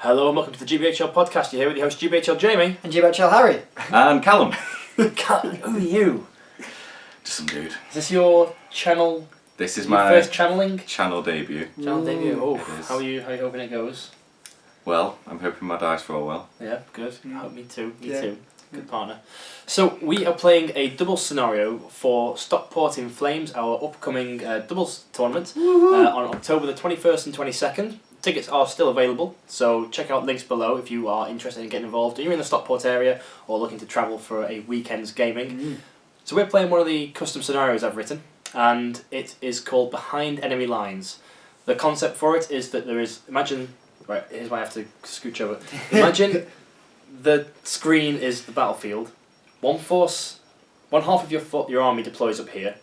Hello and welcome to the GBHL podcast. You're here with your host GBHL Jamie. And GBHL Harry. And Callum. Who are you? Just some dude. Is this your channel? This is your my first channeling? channel debut. Channel debut. Oh, It is. how are you hoping it goes? Well, I'm hoping my dice roll well. Yeah, good. Oh, me too. Me Yeah. too. Good partner. So we are playing a doubles scenario for Stockport in Flames, our upcoming doubles tournament on October the 21st and 22nd. Tickets are still available, so check out links below if you are interested in getting involved. If you're in the Stockport area or looking to travel for a weekend's gaming. So we're playing one of the custom scenarios I've written, and it is called Behind Enemy Lines. The concept for it is that there is, imagine, right, here's why I have to scooch over. Imagine the screen is the battlefield. One half of your army deploys up here.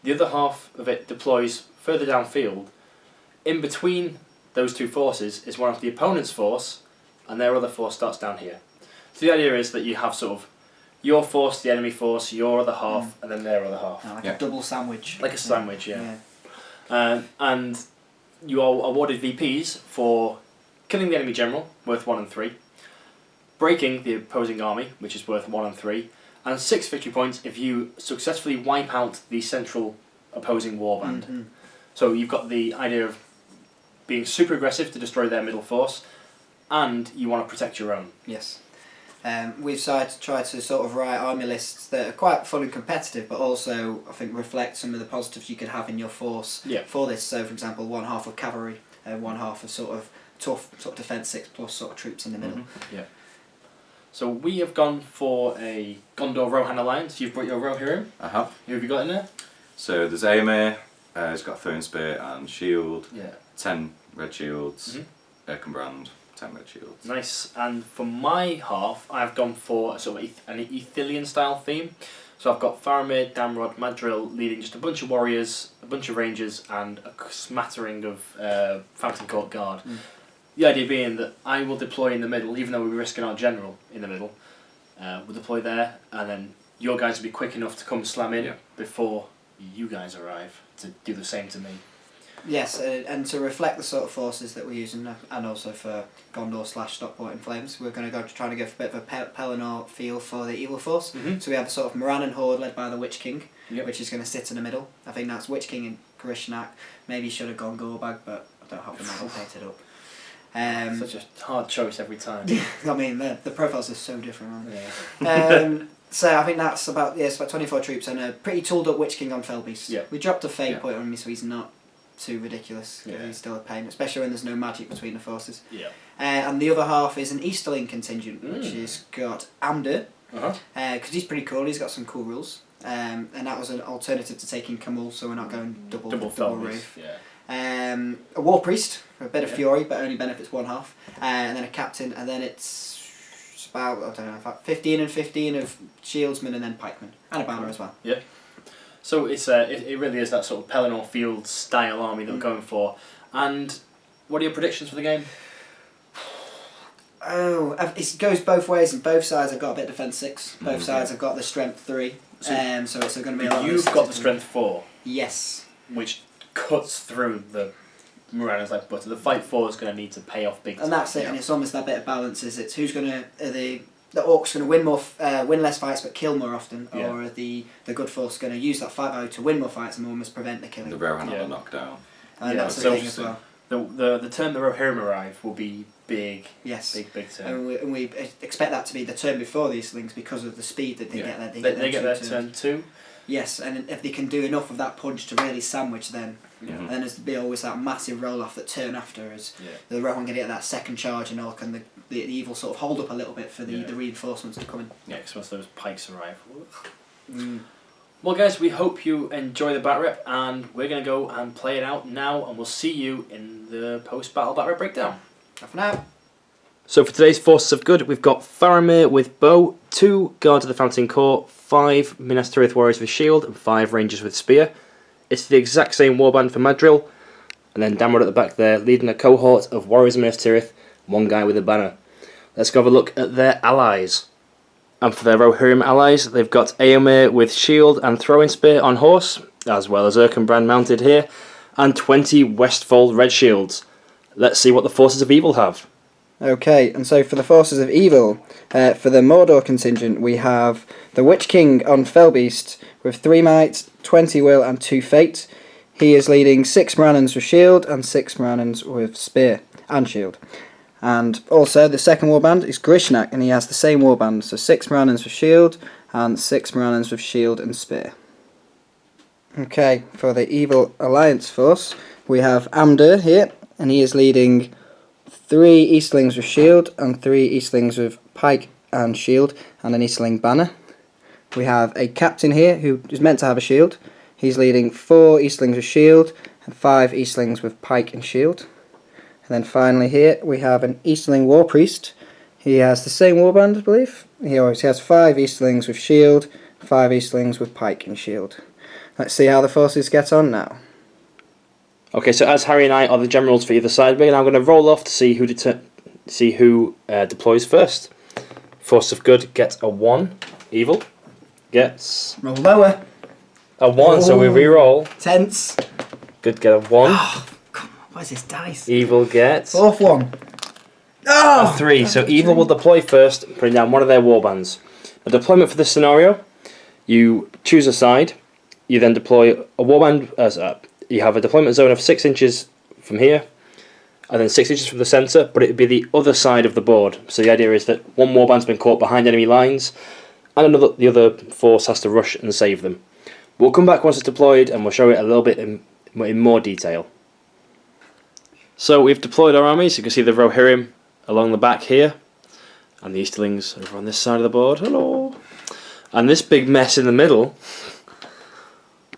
The other half of it deploys further downfield. In between those two forces is one of the opponent's force, and their other force starts down here. So the idea is that you have sort of your force, the enemy force, your other half, and then their other half. Like a double sandwich. Like a sandwich, yeah. And you are awarded VPs for killing the enemy general, worth 1 and 3, breaking the opposing army, which is worth 1 and 3, and 6 victory points if you successfully wipe out the central opposing warband. So you've got the idea of being super aggressive to destroy their middle force, and you want to protect your own. Yes. We've tried to sort of write army lists that are quite fun and competitive, but also I think reflect some of the positives you could have in your force for this. So, for example, one half of cavalry, one half of sort of tough sort of defence 6+ sort of troops in the middle. Yeah. So we have gone for a Gondor Rohan alliance. You've brought your Rohirrim. I have. Who have you got in there? So there's Aemir, he's got Throne Spear and Shield, Yeah. 10 red shields, Erkenbrand, 10 red shields. Nice. And for my half, I've gone for a sort of an Ithilien style theme. So I've got Faramir, Damrod, Madril leading just a bunch of warriors, a bunch of rangers, and a smattering of Fountain Court Guard. The idea being that I will deploy in the middle, even though we're risking our general in the middle. We'll deploy there, and then your guys will be quick enough to come slam in before you guys arrive to do the same to me. Yes, and to reflect the sort of forces that we're using, and also for Gondor / Stockport in Flames, we're going to try to go for a bit of a Pelennor feel for the evil force. So we have the sort of Morannon horde led by the Witch King, which is going to sit in the middle. I think that's Witch King and Karishnak. Maybe should have gone Gorbag, but I don't have them all painted up. Such a hard choice every time. I mean, the profiles are so different, aren't they? So I think that's about 24 troops and a pretty tooled up Witch King on Felbeast. Yeah. We dropped a fade point on him, so he's not too ridiculous. He's still a pain, especially when there's no magic between the forces. Yeah. And the other half is an Easterling contingent, which has got Amdur, because he's pretty cool. He's got some cool rules, and that was an alternative to taking Camul, so we're not going double Wraith. A War Priest for a bit of fury, but only benefits one half, and then a captain, and then it's about 15 and 15 of shieldsmen, and then pikemen, and a banner as well. Yeah. So it's it really is that sort of Pelennor Field style army that we're going for. And what are your predictions for the game? Oh, it goes both ways, and both sides have got a bit of defence 6. Both sides have got the strength 3. So it's going to be a lot. You've got the strength 4. Yes. Which cuts through the Moranna's like butter. The fight 4 is going to need to pay off big time. And that's it. And it's almost that bit of balance. Is it's who's going to the orcs going to win less fights but kill more often, or are the good force going to use that fight value to win more fights and almost prevent the killing? The Rohan on the knockdown. And that's the thing as well. The turn the Rohirrim arrive will be big. Yes. Big turn. And we expect that to be the turn before these things because of the speed that they get there. They get their turn 2. Yes, and if they can do enough of that punch to really sandwich then there's always that massive roll-off that turn after as the Rohan can get that second charge and all, can the evil sort of hold up a little bit for the reinforcements to come in. Yeah, because once those pikes arrive. Well guys, we hope you enjoy the Batrep, and we're going to go and play it out now, and we'll see you in the post-battle Batrep breakdown. For now. So for today's Forces of Good, we've got Faramir with bow, 2 Guards of the Fountain Court, 5 Minas Tirith Warriors with shield, and 5 Rangers with spear. It's the exact same warband for Madril, and then Damrod at the back there, leading a cohort of Warriors of Minas Tirith, 1 guy with a banner. Let's go have a look at their allies. And for their Rohirrim allies, they've got Aemir with shield and throwing spear on horse, as well as Erkenbrand mounted here, and 20 Westfold red shields. Let's see what the Forces of Evil have. Okay, and so for the forces of evil, for the Mordor contingent, we have the Witch King on Fellbeast with 3 might, 20 will, and 2 fate. He is leading 6 Morannons with shield and 6 Morannons with spear and shield. And also the second warband is Grishnak, and he has the same warband, so 6 Morannons with shield and 6 Morannons with shield and spear. Okay, for the evil alliance force, we have Amdur here, and he is leading 3 Eastlings with shield and 3 Eastlings with pike and shield and an Eastling banner. We have a captain here who is meant to have a shield. He's leading 4 Eastlings with shield and 5 Eastlings with pike and shield. And then finally here we have an Eastling war priest. He has the same warband, I believe. He always has 5 Eastlings with shield, 5 Eastlings with pike and shield. Let's see how the forces get on now. Okay, so as Harry and I are the generals for either side, we're now going to roll off to see who deploys first. Force of good gets a 1. Evil gets Roll lower. a 1, so we re-roll. Tense. Good get a 1. Oh, come on, what is this dice? Evil gets 4th one. a 3. So evil will deploy first, putting down one of their warbands. The deployment for this scenario, you choose a side. You then deploy a warband as up. You have a deployment zone of 6 inches from here, and then 6 inches from the centre, but it would be the other side of the board. So the idea is that one warband's been caught behind enemy lines, and the other force has to rush and save them. We'll come back once it's deployed, and we'll show it a little bit in more detail. So we've deployed our armies. You can see the Rohirrim along the back here, and the Easterlings over on this side of the board. Hello! And this big mess in the middle,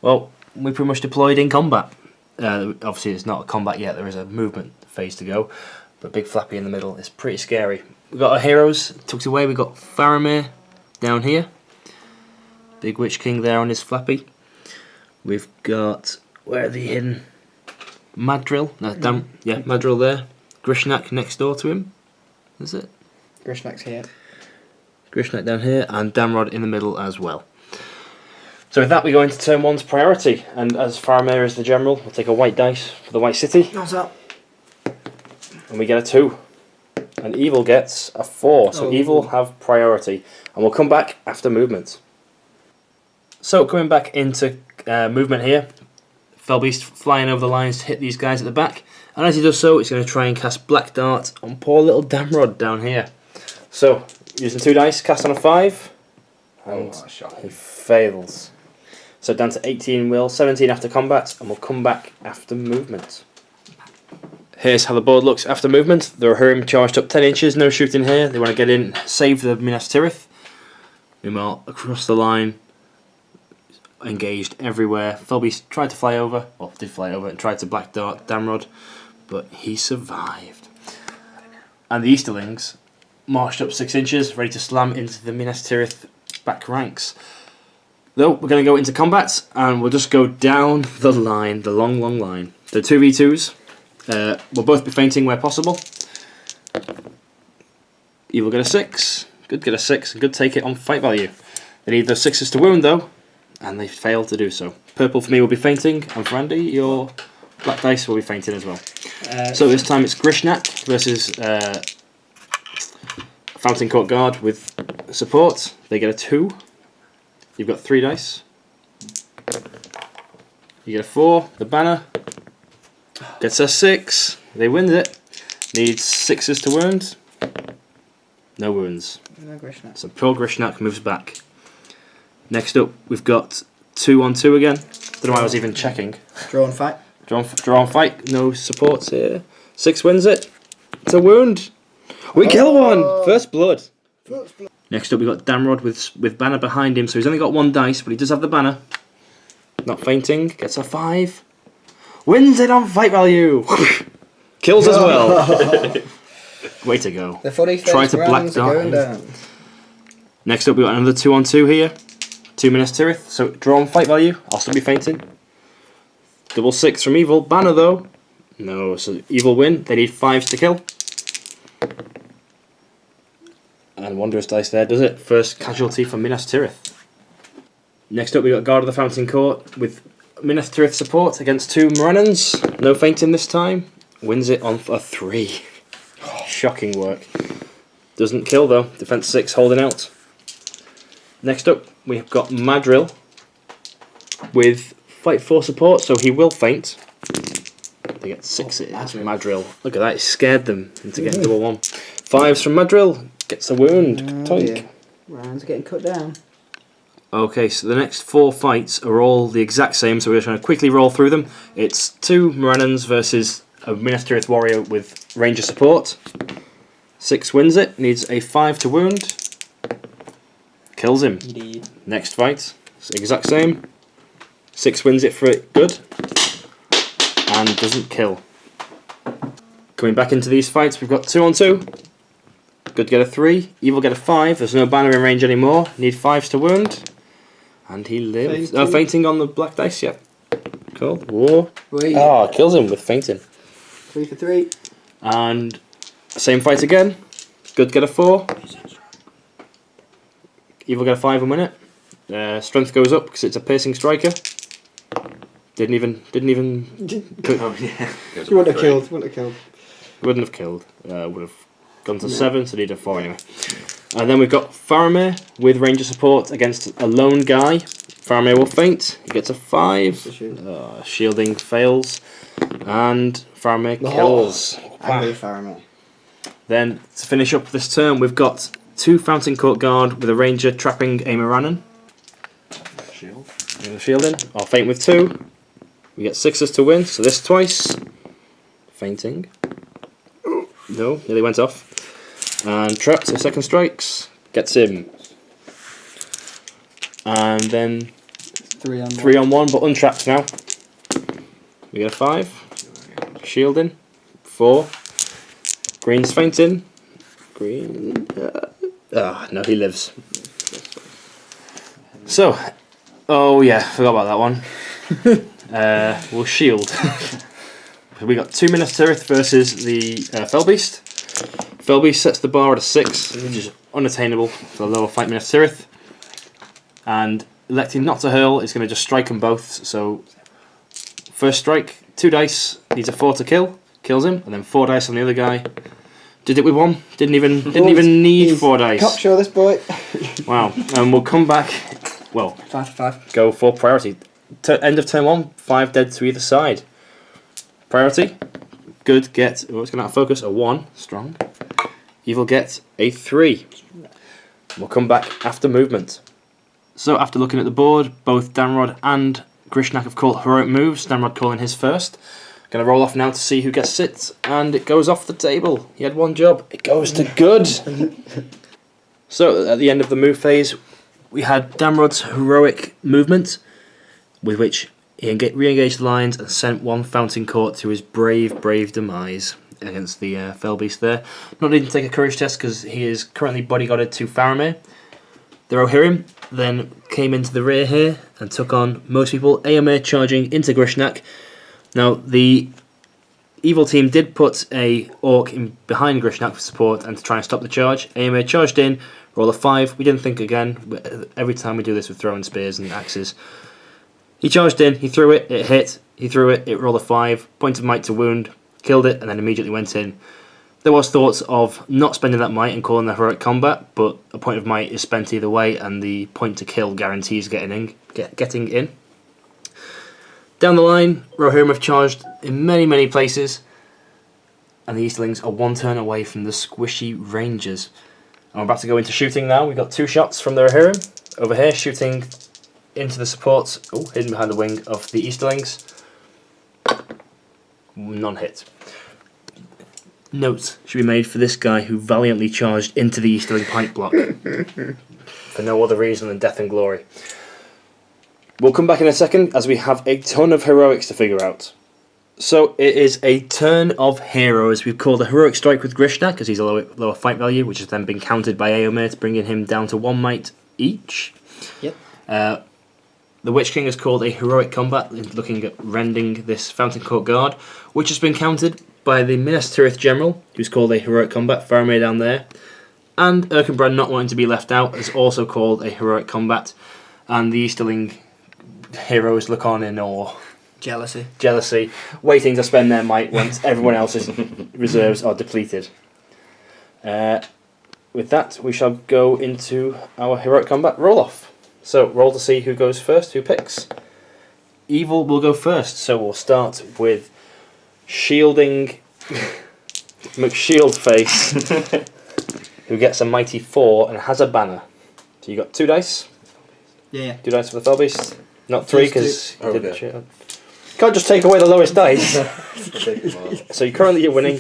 well, we pretty much deployed in combat. Obviously it's not a combat yet, there is a movement phase to go, but Big Flappy in the middle is pretty scary. We've got our heroes tucked away. We've got Faramir down here, Big Witch King there on his Flappy. We've got, where are they hidden? Madril, Madril there. Grishnak next door to him, is it? Grishnak's here. Grishnak down here, and Damrod in the middle as well. So with that we go into turn 1's priority, and as Faramir is the general, we'll take a white dice for the White City. What's up? And we get a 2. And Evil gets a 4, so Evil have priority. And we'll come back after movement. So coming back into movement here, Fellbeast flying over the lines to hit these guys at the back, and as he does so, he's going to try and cast Black Dart on poor little Damrod down here. So, using 2 dice, cast on a 5, and he fails. So down to 18 will, 17 after combat, and we'll come back after movement. Here's how the board looks after movement. The Rohirrim charged up 10 inches, no shooting here. They want to get in, save the Minas Tirith. Meanwhile, across the line, engaged everywhere. Fellbeast tried to fly over, well, did fly over, and tried to Black Dart Damrod, but he survived. And the Easterlings marched up 6 inches, ready to slam into the Minas Tirith back ranks. Though, we're going to go into combat, and we'll just go down the line, the long, long line. The 2v2s, we'll both be feinting where possible. Evil get a 6, good get a 6, and good take it on fight value. They need those 6s to wound though, and they failed to do so. Purple for me will be feinting, and for Andy, your black dice will be feinting as well. So this time it's Grishnak versus Fountain Court Guard with support. They get a 2. You've got 3 dice. You get a 4. The banner gets a 6. They win it. Needs 6s to wound. No wounds. No Grishnak. So poor Grishnak moves back. Next up, we've got 2 on 2 again. Don't know why I was even checking. Draw and fight. Draw on fight. No supports here. 6 wins it. It's a wound. We kill one. First blood. Next up, we've got Damrod with banner behind him. So he's only got 1 dice, but he does have the banner. Not fainting. Gets a 5. Wins it on fight value. Kills as well. Way to go. The funny Try to black dart. Next up, we've got another 2 on 2 here. 2 Minas Tirith. So draw on fight value. I'll still be fainting. Double 6 from Evil. Banner though. No, so Evil win. They need 5s to kill. And Wondrous Dice there does it. First casualty for Minas Tirith. Next up we got Guard of the Fountain Court with Minas Tirith support against 2 Morannons. No fainting this time. Wins it on a 3. Shocking work. Doesn't kill though. Defense 6 holding out. Next up, we've got Madril with Fight 4 support, so he will faint. They get 6s. Madril. Look at that, he scared them into getting double 1. 5s from Madril. Gets a wound. Toink. Rounds are getting cut down. Okay, so the next 4 fights are all the exact same, so we're just going to quickly roll through them. It's 2 Morannons versus a Minas Tirith warrior with Ranger support. 6 wins it, needs a 5 to wound. Kills him. Indeed. Next fight, it's the exact same. 6 wins it for it, good. And doesn't kill. Coming back into these fights, we've got 2 on 2. Good get a 3, evil get a 5. There's no banner in range anymore. Need 5s to wound. And he lives. Fainting. Oh, fainting on the black dice, yep. Cool. Whoa. Wait. Ah, kills him with fainting. 3 for 3. And same fight again. Good get a 4. Evil get a 5 and win it. Strength goes up because it's a piercing striker. Didn't even. Oh, yeah. You wouldn't have killed. Wouldn't have killed. Would have gone to 7, so need a 4 anyway. And then we've got Faramir with Ranger support against a lone guy. Faramir will faint. He gets a 5. Shielding fails. And Faramir kills. Angry Faramir. Then, to finish up this turn, we've got 2 Fountain Court Guard with a Ranger trapping a Morannon. Shield. Shielding. I'll faint with 2. We get 6s to win, so this twice. Fainting. No, nearly went off. And trapped, so 2nd strikes. Gets him. And then 3 on 1, but untrapped now. We get a 5. Shielding. 4. Green's fainting. Green. No, he lives. So, oh yeah, forgot about that one. We'll shield. We got 2 Minas Tirith versus the Felbeast. Felbeast sets the bar at a 6, which is unattainable for the lower fight Minas Tirith. And electing not to hurl is going to just strike them both. So, first strike, 2 dice, needs a 4 to kill, kills him, and then 4 dice on the other guy. Did it with 1. Didn't even need 4 dice. Cocksure this boy. Wow. And we'll come back. Well, 5 for 5. Go for priority. End of turn 1, 5 dead to either side. Priority. Good get. Oh, it's going to have focus. A 1. Strong. Evil get a 3. We'll come back after movement. So after looking at the board, both Damrod and Grishnak have called heroic moves. Damrod calling his first. Going to roll off now to see who gets it. And it goes off the table. He had 1 job. It goes to good. So at the end of the move phase, we had Damrod's heroic movement, with which he re-engaged the lines and sent 1 Fountain Court to his brave demise against the Felbeast there. Not needing to take a courage test because he is currently bodyguarded to Faramir. The Rohirrim then came into the rear here and took on most people. Éomer charging into Grishnak. Now the evil team did put a orc in behind Grishnak for support and to try and stop the charge. Éomer charged in, roll a 5. We didn't think again. Every time we do this with throwing spears and axes. He charged in, he threw it, it hit, he threw it, it rolled a 5, point of might to wound, killed it, and then immediately went in. There was thoughts of not spending that might and calling the heroic combat, but a point of might is spent either way, and the point to kill guarantees getting in. Down the line, Rohirrim have charged in many places, and the Easterlings are 1 turn away from the squishy Rangers. I'm about to go into shooting now. We've got 2 shots from the Rohirrim. Over here, shooting into the supports, hidden behind the wing of the Easterlings. Non-hit. Note should be made for this guy who valiantly charged into the Easterling pike block for no other reason than death and glory. We'll come back in a second as we have a ton of heroics to figure out. So it is a turn of heroes. We've called a heroic strike with Grishnak because he's a lower fight value, which has then been countered by Éomer, bringing him down to 1 might each. Yep. The Witch King has called a heroic combat, looking at rending this Fountain Court Guard, which has been countered by the Minas Tirith General, who's called a heroic combat, Faramir down there. And Erkenbrand, not wanting to be left out, has also called a heroic combat. And the Easterling heroes look on in awe. Jealousy. Waiting to spend their might once everyone else's reserves are depleted. With that, we shall go into our heroic combat roll-off. So, roll to see who goes first, who picks. Evil will go first, so we'll start with shielding McShieldface, who gets a mighty 4 and has a banner. So you got 2 dice. Yeah. 2 dice for the Fell Beast. Not 3 because you didn't Okay. shield. Can't just take away the lowest dice. So currently you're winning.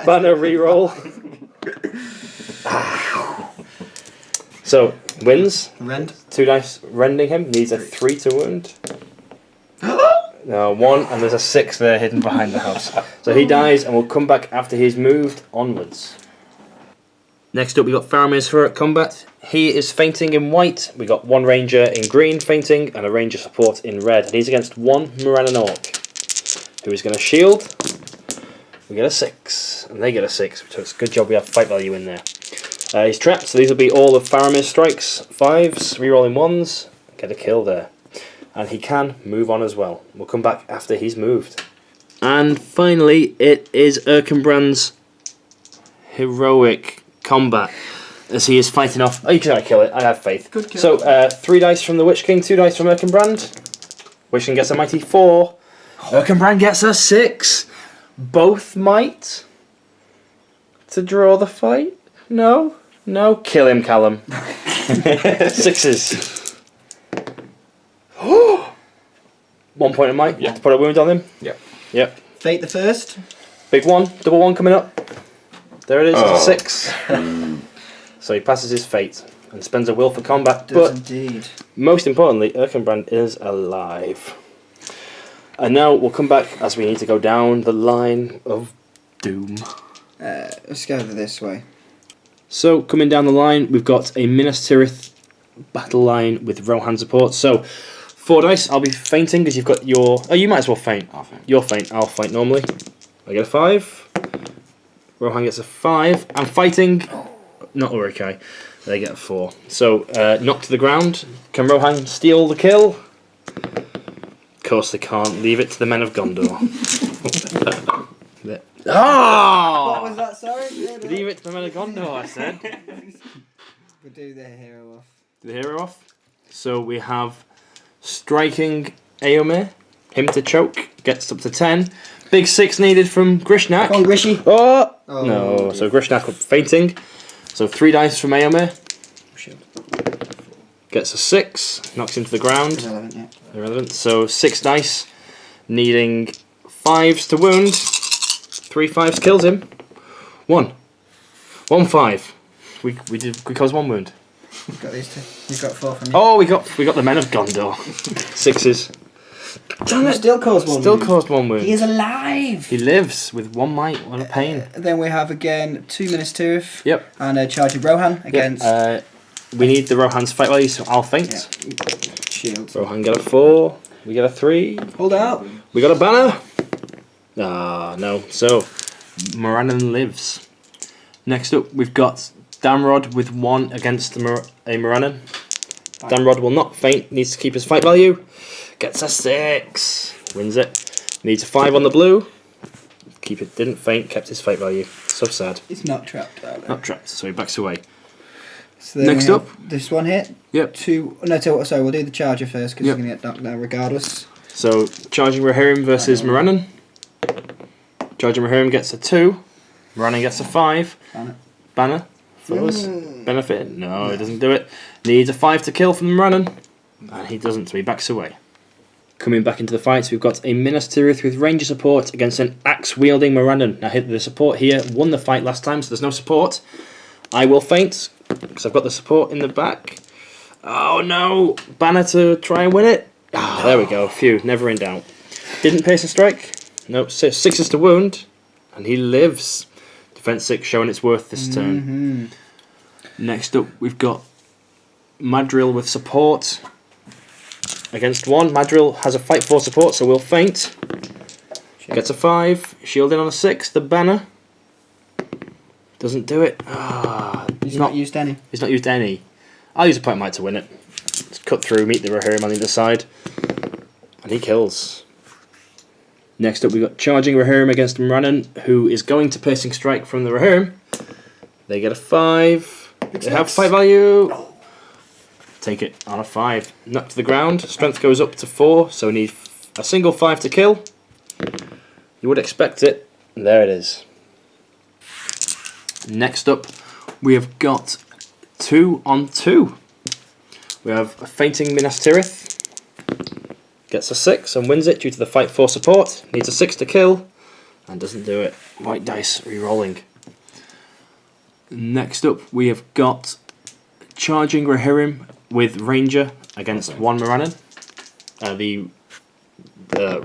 Banner reroll. So wins. Rend. 2 dice rending him. Needs a 3 to wound. No, 1 and there's a 6 there hidden behind the house. So he dies and will come back after he's moved onwards. Next up we got Faramir's heroic combat. He is fainting in white. We got 1 ranger in green fainting and a ranger support in red. And he's against 1 Morannon orc, who is going to shield. We get a 6 and they get a 6. So it's a good job we have fight value in there. He's trapped, so these will be all of Faramir's strikes. 5s, rerolling 1s. Get a kill there. And he can move on as well. We'll come back after he's moved. And finally, it is Erkenbrand's heroic combat as he is fighting off. Oh, you can kill it. I have faith. Good kill. So 3 dice from the Witch King, 2 dice from Erkenbrand. Witch King gets a mighty 4. Erkenbrand gets a 6. Both might to draw the fight. No, kill him, Callum. 6s. 1 point of might. Yeah. To put a wound on him. Yep. Fate the first. Big 1, double 1 coming up. There it is, Oh. it's a 6. So he passes his fate and spends a will for combat. Does But indeed. most importantly, Erkenbrand is alive. And now we'll come back as we need to go down the line of doom. Let's go over this way. So coming down the line, we've got a Minas Tirith battle line with Rohan support. So 4 dice. I'll be fainting because you've got your. Oh, you might as well faint. I'll faint. You'll faint. I'll faint normally. I get a 5. Rohan gets a 5. I'm fighting. Not Urukai. They get a 4. So knocked to the ground. Can Rohan steal the kill? Of course they can't. Leave it to the men of Gondor. Oh! What was that, sorry? Leave it to the men of Gondor, I said. We'll do the hero off. The hero off. So we have striking Eomer. Him to choke. Gets up to 10. Big 6 needed from Grishnak. Come on, Grishy. Oh! Oh, No, dear. so Grishnak up fainting. So 3 dice from Eomer. Gets a 6. Knocks into the ground. Irrelevant, yeah. Irrelevant. So 6 dice. Needing 5s to wound. 3 5s kills him. 1. 1 5. We caused 1 wound. We've got these 2. You've got 4 from you. Oh, we got the men of Gondor. 6s. Damn it! Still caused 1 Still wound. caused 1 wound. He is alive. He lives with 1 might. What a pain. Then we have again 2 Minas Tirith. Yep. And a charge of Rohan against We need the Rohan's fight value, so I'll faint. shield. Rohan get a 4. We get a 3. Hold out. We got a banner. Ah, no. So Morannon lives. Next up, we've got Damrod with 1 against a Morannon. Damrod will not faint. Needs to keep his fight value. Gets a 6. Wins it. Needs a 5 on the blue. Keep it. Didn't faint. Kept his fight value. So sad. It's not trapped out there. Not trapped. So he backs away. So then Next we have up. this one here. Yep. Sorry, we'll do the charger first because Yep. he's going to get knocked down regardless. So charging Rohirrim versus Morannon. Charging Rohirrim gets a 2. Morannon gets a 5. Banner. For us. Benefit? No, he doesn't do it. Needs a 5 to kill from Morannon. And he doesn't, so he backs away. Coming back into the fights, we've got a Minas Tirith with ranger support against an axe-wielding Morannon. Now, the support here won the fight last time, so there's no support. I will faint, because I've got the support in the back. Oh no! Banner to try and win it. Ah, there we go. Phew, never in doubt. Didn't pace a strike. Nope, 6s to wound. And he lives. Defense 6 showing its worth this turn. Next up, we've got Madril with support. Against 1. Madril has a fight 4 support, so we'll faint. Gets a 5. Shielding on a 6. The banner. Doesn't do it. Ah, He's not used any. He's not used any. I'll use a point might to win it. Just cut through, meet the Rohirrim on the other side. And he kills. Next up we've got charging Rohirrim against Morannon, who is going to piercing strike from the Rohirrim. They get a 5. They have 5 value. Take it on a 5. Knock to the ground. Strength goes up to 4, so we need a single 5 to kill. You would expect it. And there it is. Next up, we have got 2 on 2. We have a Fainting Minas Tirith. Gets a 6 and wins it due to the Fight 4 support. Needs a 6 to kill and doesn't do it. White dice re-rolling. Next up, we have got Charging Rohirrim with Ranger against 1 Morannon. The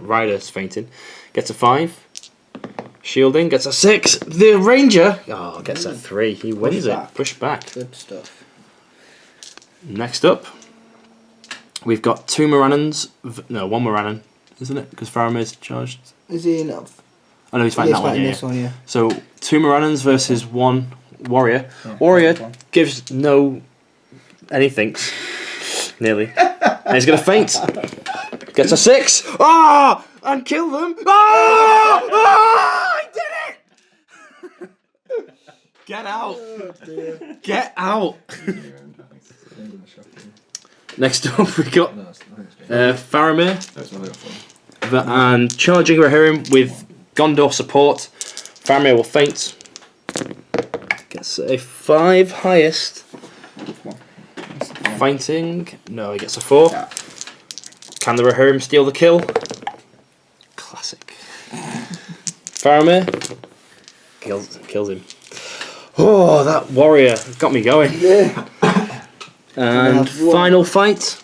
Rider's fainting. Gets a 5. Shielding gets a 6. The Ranger gets a 3. He wins it. Push back. Good stuff. Next up, we've got 2 Morannons. No, 1 Morannon, isn't it? Because Faramir's charged. Is he enough? Oh no, he's fighting that one. This one, yeah. So 2 Morannons versus 1 Warrior. Warrior gives no anythinks. Nearly. And he's going to faint. Gets a 6. Ah! And kill them. Ah! Ah! I did it! Get out. Get out. Next up, we got Faramir and Charging Rohirrim with Gondor support. Faramir will faint. Gets a 5 highest. Fainting. No, he gets a 4. Can the Rohirrim steal the kill? Classic. Faramir kills him. Oh, that warrior got me going. Yeah. And final fight.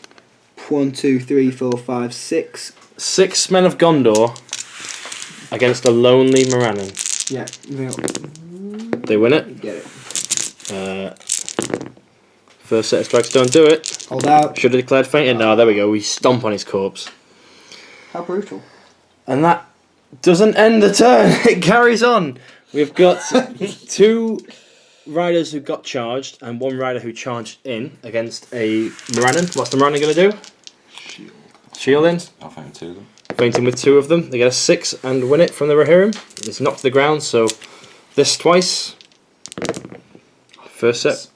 1, 2, 3, 4, 5, 6. 6 men of Gondor against a lonely Morannon. Yeah. They win it. Get it. First set of strikes don't do it. Hold out. Should have declared fainted. No, there we go. We stomp on his corpse. How brutal. And that doesn't end the turn. It carries on. We've got 2 riders who got charged and 1 rider who charged in against a Morannon. What's the Morannon going to do? Shielding. I'll faint 2 of them. Fainting with 2 of them. They get a 6 and win it from the Rohirrim. It's knocked to the ground, so this twice. First set.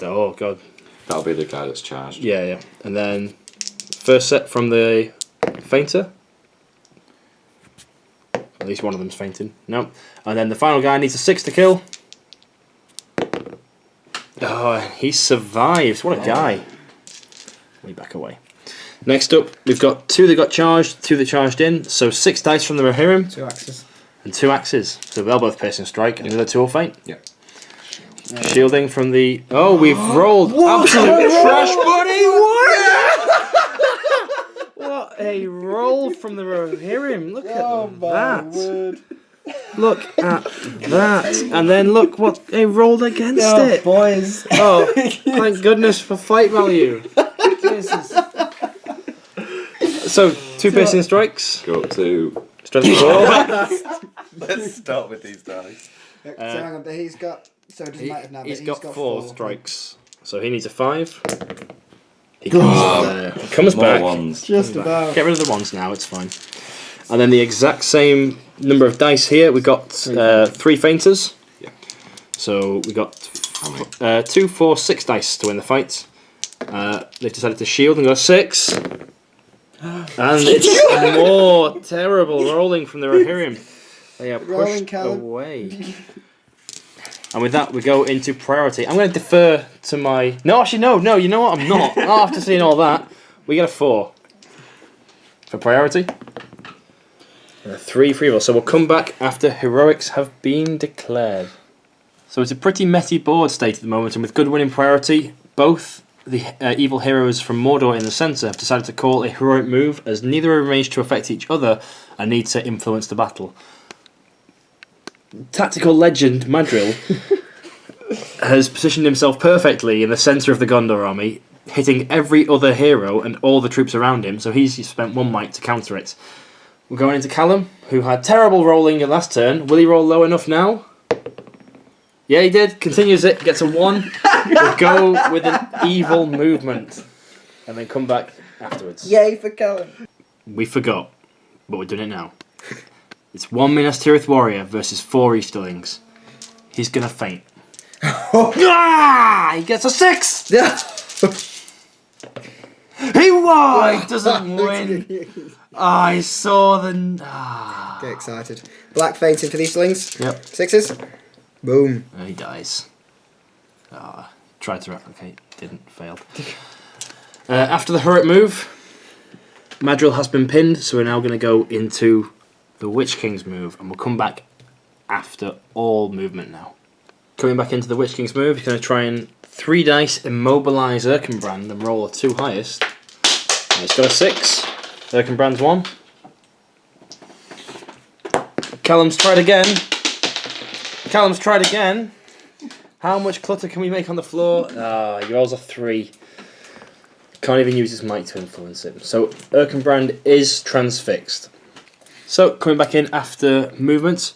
Oh god. That'll be the guy that's charged. Yeah. And then first set from the fainter. At least one of them's fainting. No. And then the final guy needs a 6 to kill. Oh, he survives. What a guy. Way back away. Next up, we've got 2 that got charged, 2 that charged in. So 6 dice from the Rohirrim. 2 axes. And 2 axes. So they'll both piercing strike, and the other 2 will faint. Yeah. Shielding from the... Oh, we've rolled absolute trash, buddy! What a roll from the Rohirrim. Look at that. Word. Look at that. And then look what they rolled against it. Boys. Oh, thank goodness for fight value. Jesus. So, 2 piercing strikes. Go up to... Strength 4. Let's start with these dice. So hang on, but he's got... So it doesn't matter now, but He's got 4 4 strikes. So he needs a 5. He comes there. He comes More back. ones. Just about. Get rid of the ones now, it's fine. And then the exact same number of dice here. We got 3 fainters. Yeah. So we got How many? 2, 4, 6 dice to win the fight. They've decided to shield and got a 6. And it's more terrible rolling from the Rohirrim. They are Rolling, pushed Callum. away. And with that, we go into priority. I'm going to defer to my... No, actually, no, you know what? I'm not. After seeing all that, we get a 4 for priority. And a 3 for evil. So we'll come back after heroics have been declared. So it's a pretty messy board state at the moment, and with good winning priority, both the evil heroes from Mordor in the centre have decided to call a heroic move, as neither are arranged to affect each other and need to influence the battle. Tactical legend Madril has positioned himself perfectly in the centre of the Gondor army, hitting every other hero and all the troops around him, so he's spent 1 might to counter it. We're going into Callum, who had terrible rolling at last turn. Will he roll low enough now? Yeah, he did. Continues it, gets a 1. We'll go with an evil movement and then come back afterwards. Yay for Callum. We forgot, but we're doing it now. It's 1 Minas Tirith warrior versus 4 Easterlings. he's going to faint. Ah! He gets a 6! Yeah. He won! He doesn't win. I saw the... Ah. Get excited. Black fainting for the Easterlings. Yep. 6s. Boom. He dies. Ah. Tried to replicate. Didn't. Failed. After the heroic move, Madril has been pinned, so we're now going to go into the Witch King's move, and we'll come back after all movement now. Coming back into the Witch King's move, he's going to try and 3 dice immobilise Erkenbrand and roll the 2 highest. And he's got a 6. Erkenbrand's 1. Callum's tried again. Callum's tried again. How much clutter can we make on the floor? Ah, he rolls a 3. Can't even use his might to influence him. So Erkenbrand is transfixed. So coming back in after movement,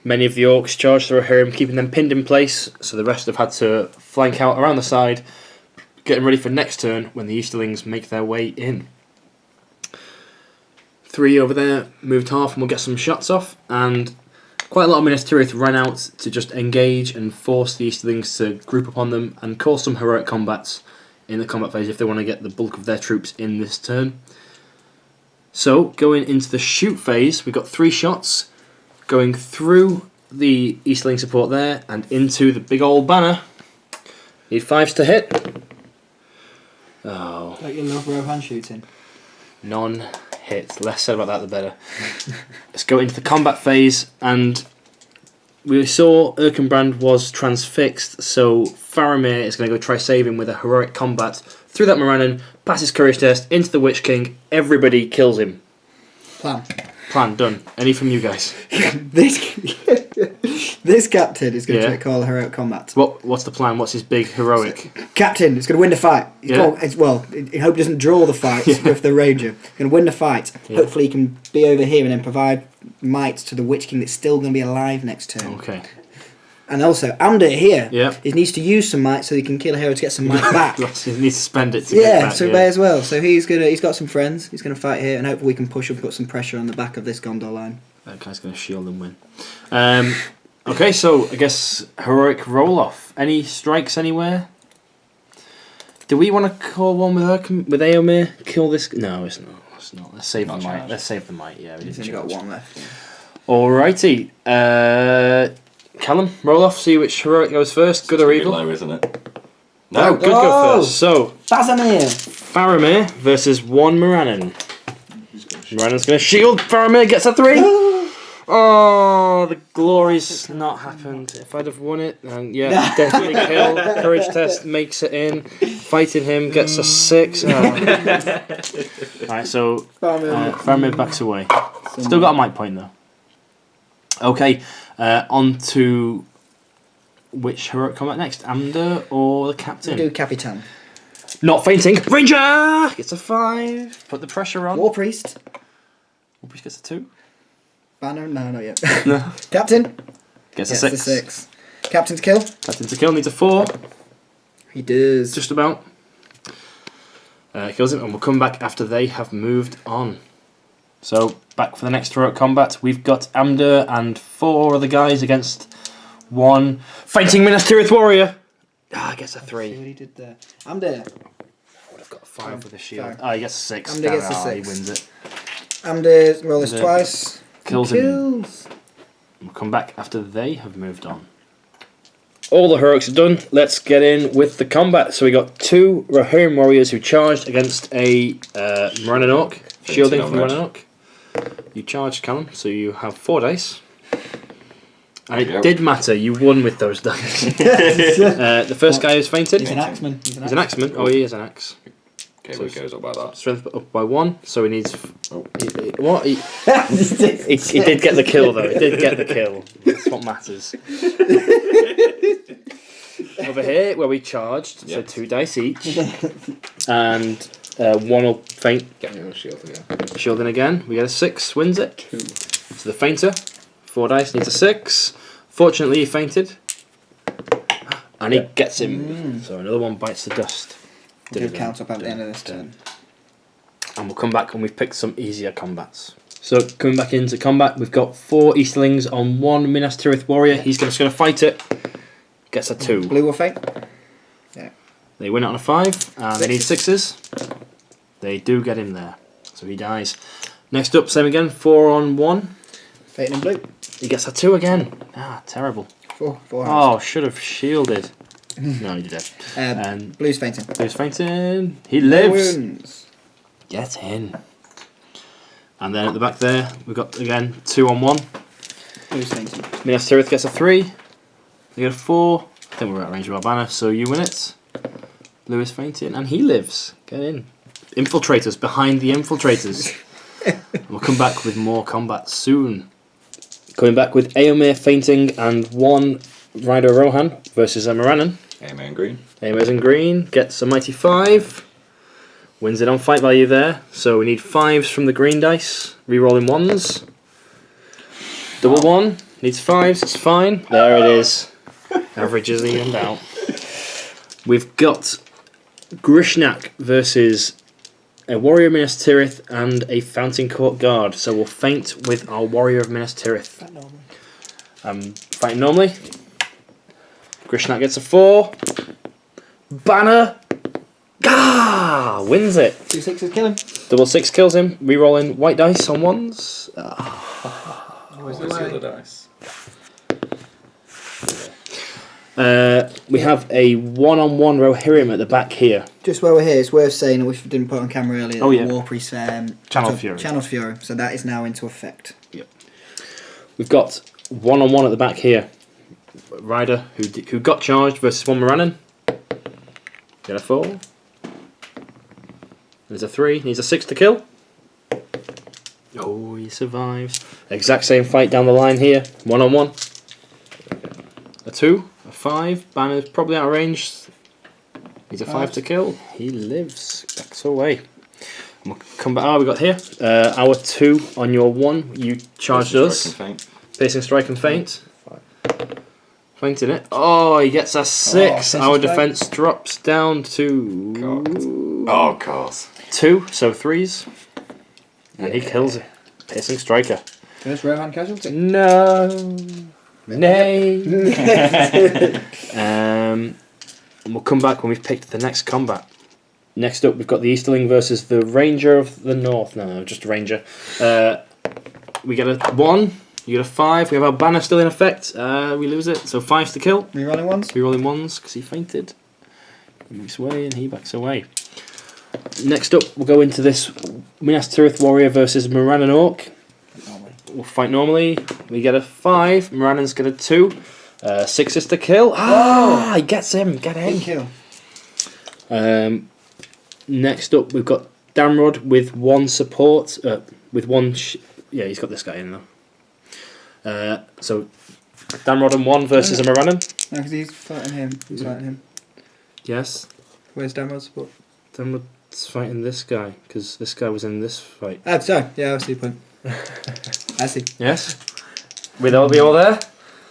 many of the orcs charge through Rohirrim, keeping them pinned in place. So the rest have had to flank out around the side, getting ready for next turn when the Easterlings make their way in. 3 over there moved half, and we'll get some shots off. And quite a lot of Minas Tirith ran out to just engage and force the Easterlings to group upon them and cause some heroic combats in the combat phase if they want to get the bulk of their troops in this turn. So, going into the shoot phase, we've got 3 shots going through the Easterling support there and into the big old banner. Need 5s to hit. Oh. Like you love Rohan shooting. Non-hit. Less said about that, the better. Let's go into the combat phase, and we saw Erkenbrand was transfixed, so Faramir is going to go try save him with a heroic combat through that Morannon, passes courage test into the Witch King, everybody kills him. Plan done. Any from you guys? This captain is going to call a heroic combat. What's the plan? What's his big heroic? Captain is going to win the fight. He hope he doesn't draw the fight with the ranger. He's going to win the fight. Yeah. Hopefully he can be over here and then provide might to the Witch King that's still going to be alive next turn. Okay. And also, Amber here, he needs to use some might so he can kill a hero to get some might back. He needs to spend it to get back. So may as well. So he's got some friends, he's going to fight here, and hopefully we can push and put some pressure on the back of this Gondor line. That guy's going to shield and win. Okay, so I guess heroic roll-off. Any strikes anywhere? Do we want to call one with Eomer? Kill this? No, it's not. It's not. Let's save the might. Let's save the might. Yeah, we've only got 1 left. Yeah. Alrighty. Callum, roll off. See which heroic goes first. Good or evil? Low, isn't it? No, good go first. So Faramir versus 1 Morannon. Morannon's going to shield. Faramir gets a 3. Oh, the glory's not happened. If I'd have won it, then definitely kill. Courage test makes it in. Fighting him gets a 6. Oh. Alright, so Faramir backs away. Still got a might point though. Okay, on to which heroic combat next? Amber or the captain? We'll do Capitan. Not fainting. Ranger gets a 5. Put the pressure on. War Priest. War Priest gets a 2. Banner? No, not yet. No. Captain? Gets a 6. A 6. Captain to kill? Captain to kill needs a 4. He does. Just about. Kills him, and we'll come back after they have moved on. So, back for the next heroic combat. We've got Amder and 4 other guys against 1 fainting Minas Tirith warrior. Gets a 3. See what he did there. Amder. I would have got a 5 with a shield. He gets a 6. Amder gets a 6. He wins it. Amder rolls twice. Kills him. We'll come back after they have moved on. All the heroics are done. Let's get in with the combat. So we got 2 Rohirrim warriors who charged against a Morannon orc. Shielding from Morannon orc. You charged, Callum, so you have 4 dice. And it did matter. You won with those dice. The first guy who's fainted. He's an axeman. He's an axeman. Oh, he is an axe. Okay, so it goes up by that. Strength up by 1, so he needs... What? He did get the kill, though. He did get the kill. That's what matters. Over here, where we charged, so 2 dice each. And 1 will faint. Get me on shield again. Shielding again. We get a 6, wins it. 2. So the fainter, 4 dice, needs a 6. Fortunately, he fainted. And he gets him. So another 1 bites the dust. We'll do count up at the end of this turn. And we'll come back when we've picked some easier combats. So coming back into combat, we've got 4 Easterlings on 1 Minas Tirith warrior. He's just going to fight it. Gets a 2. Blue will fight. Yeah. They win it on a 5, and they need 6s. They do get him there, so he dies. Next up, same again, 4 on 1. Fighting in blue. He gets a 2 again. Ah, terrible. 4. Oh, should have shielded. No, he did. And blue's fainting. Blue's fainting. He lives. Wounds. Get in. And then at the back there, we've got again 2 on 1. Blue's fainting. Minas Tirith gets a 3. They get a 4. I think we're out of range of our banner, so you win it. Blue is fainting, and he lives. Get in. Infiltrators behind the infiltrators. We'll come back with more combat soon. Coming back with Eomer fainting and 1 Rider Rohan versus a Morannon. Eomer in green. Eomer's in green, gets a mighty 5. Wins it on fight value there. So we need 5s from the green dice. Rerolling 1s. Double 1. Needs 5s. It's fine. There it is. Averages evened out. We've got Grishnak versus a Warrior of Minas Tirith and a Fountain Court Guard. So we'll feint with our Warrior of Minas Tirith. Fighting normally. Grishnak gets a 4. Banner. Gah! Wins it. 2 6s kill him. Double 6 kills him. Rerolling white dice on 1s. Where's the other dice? We have a 1-on-1 Rohirrim at the back here. Just while we're here, it's worth saying, which we didn't put on camera earlier, Oh, yeah. War Priest Channel Fury. Channel's Fury. So that is now into effect. Yep. We've got 1-on-1 at the back here. Rider who got charged versus 1 Morannon. Get a 4. There's a 3. Needs a 6 to kill. Oh, he survives. Exact same fight down the line here. 1-on-1. A 2. A 5. Banner's probably out of range. Needs a 5 to kill. He lives. Backs away. And we'll come back. We got here. Our 2 on your 1. You charged us. Piercing strike and feint. Fainted it. Oh, he gets a 6. Our defense drops down to... Oh, of course. 2, so 3s. And he kills it. Piercing striker. First Rohan casualty. No. Nay. And we'll come back when we've picked the next combat. Next up, we've got the Easterling versus the Ranger of the North. No, just a Ranger. We get a 1. You get a 5. We have our banner still in effect. We lose it. So 5s to kill. Rerolling 1s. Rerolling 1s because he fainted. He moves away and he backs away. Next up, we'll go into this Minas Tirith Warrior versus Morannon Orc. We'll fight normally. We get a 5. Morannon's got a 2. 6s to kill. Ah, he gets him. Get in. Kill. Next up, we've got Damrod with 1 support. With 1. Yeah, he's got this guy in though. So Damrod and 1 versus a Morannon. No, because he's fighting him. He's fighting him. Yes. Where's Damrod's support? Damrod's fighting this guy because this guy was in this fight. Sorry. Yeah, I see your point. I see. Yes. We'll all be all there.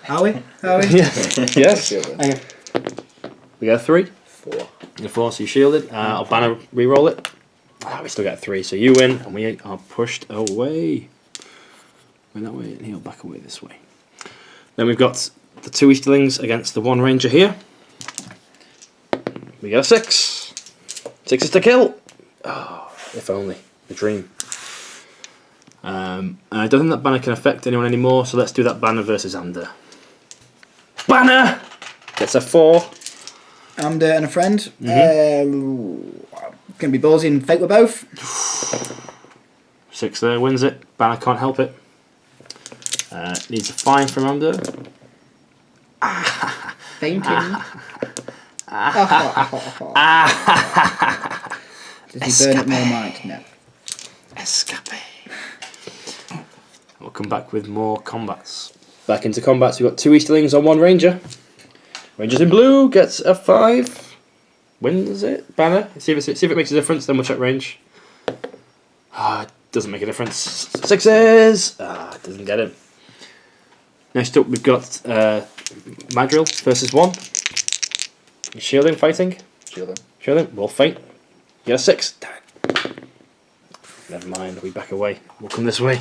Are we? Yes. Yes. Okay. We got a 3. 4. You 4, so you shielded. I'll banner re-roll it. We still got a 3, so you win, and we are pushed away. Went that way, and he'll back away this way. Then we've got the 2 Easterlings against the 1 Ranger here. We got a 6. 6 is to kill. Oh, if only. The dream. I don't think that banner can affect anyone anymore, so let's do that banner versus Amder. Banner! Gets a 4. Amder and a friend. Gonna be ballsy and fight with both. 6 there, wins it. Banner can't help it. Needs a 5 from Amder. Fainting. Does he burn it more mind? No. Escape. We'll come back with more combats. Back into combats, we've got 2 Easterlings on 1 Ranger. Ranger's in blue, gets a 5. Wins it. Banner. See if it makes a difference, then we'll check range. Doesn't make a difference. 6s! Doesn't get it. Next up, we've got Madril versus 1. You shielding, fighting? Shielding. Shielding. We'll fight. You get a 6. Damn it. Never mind, we back away. We'll come this way.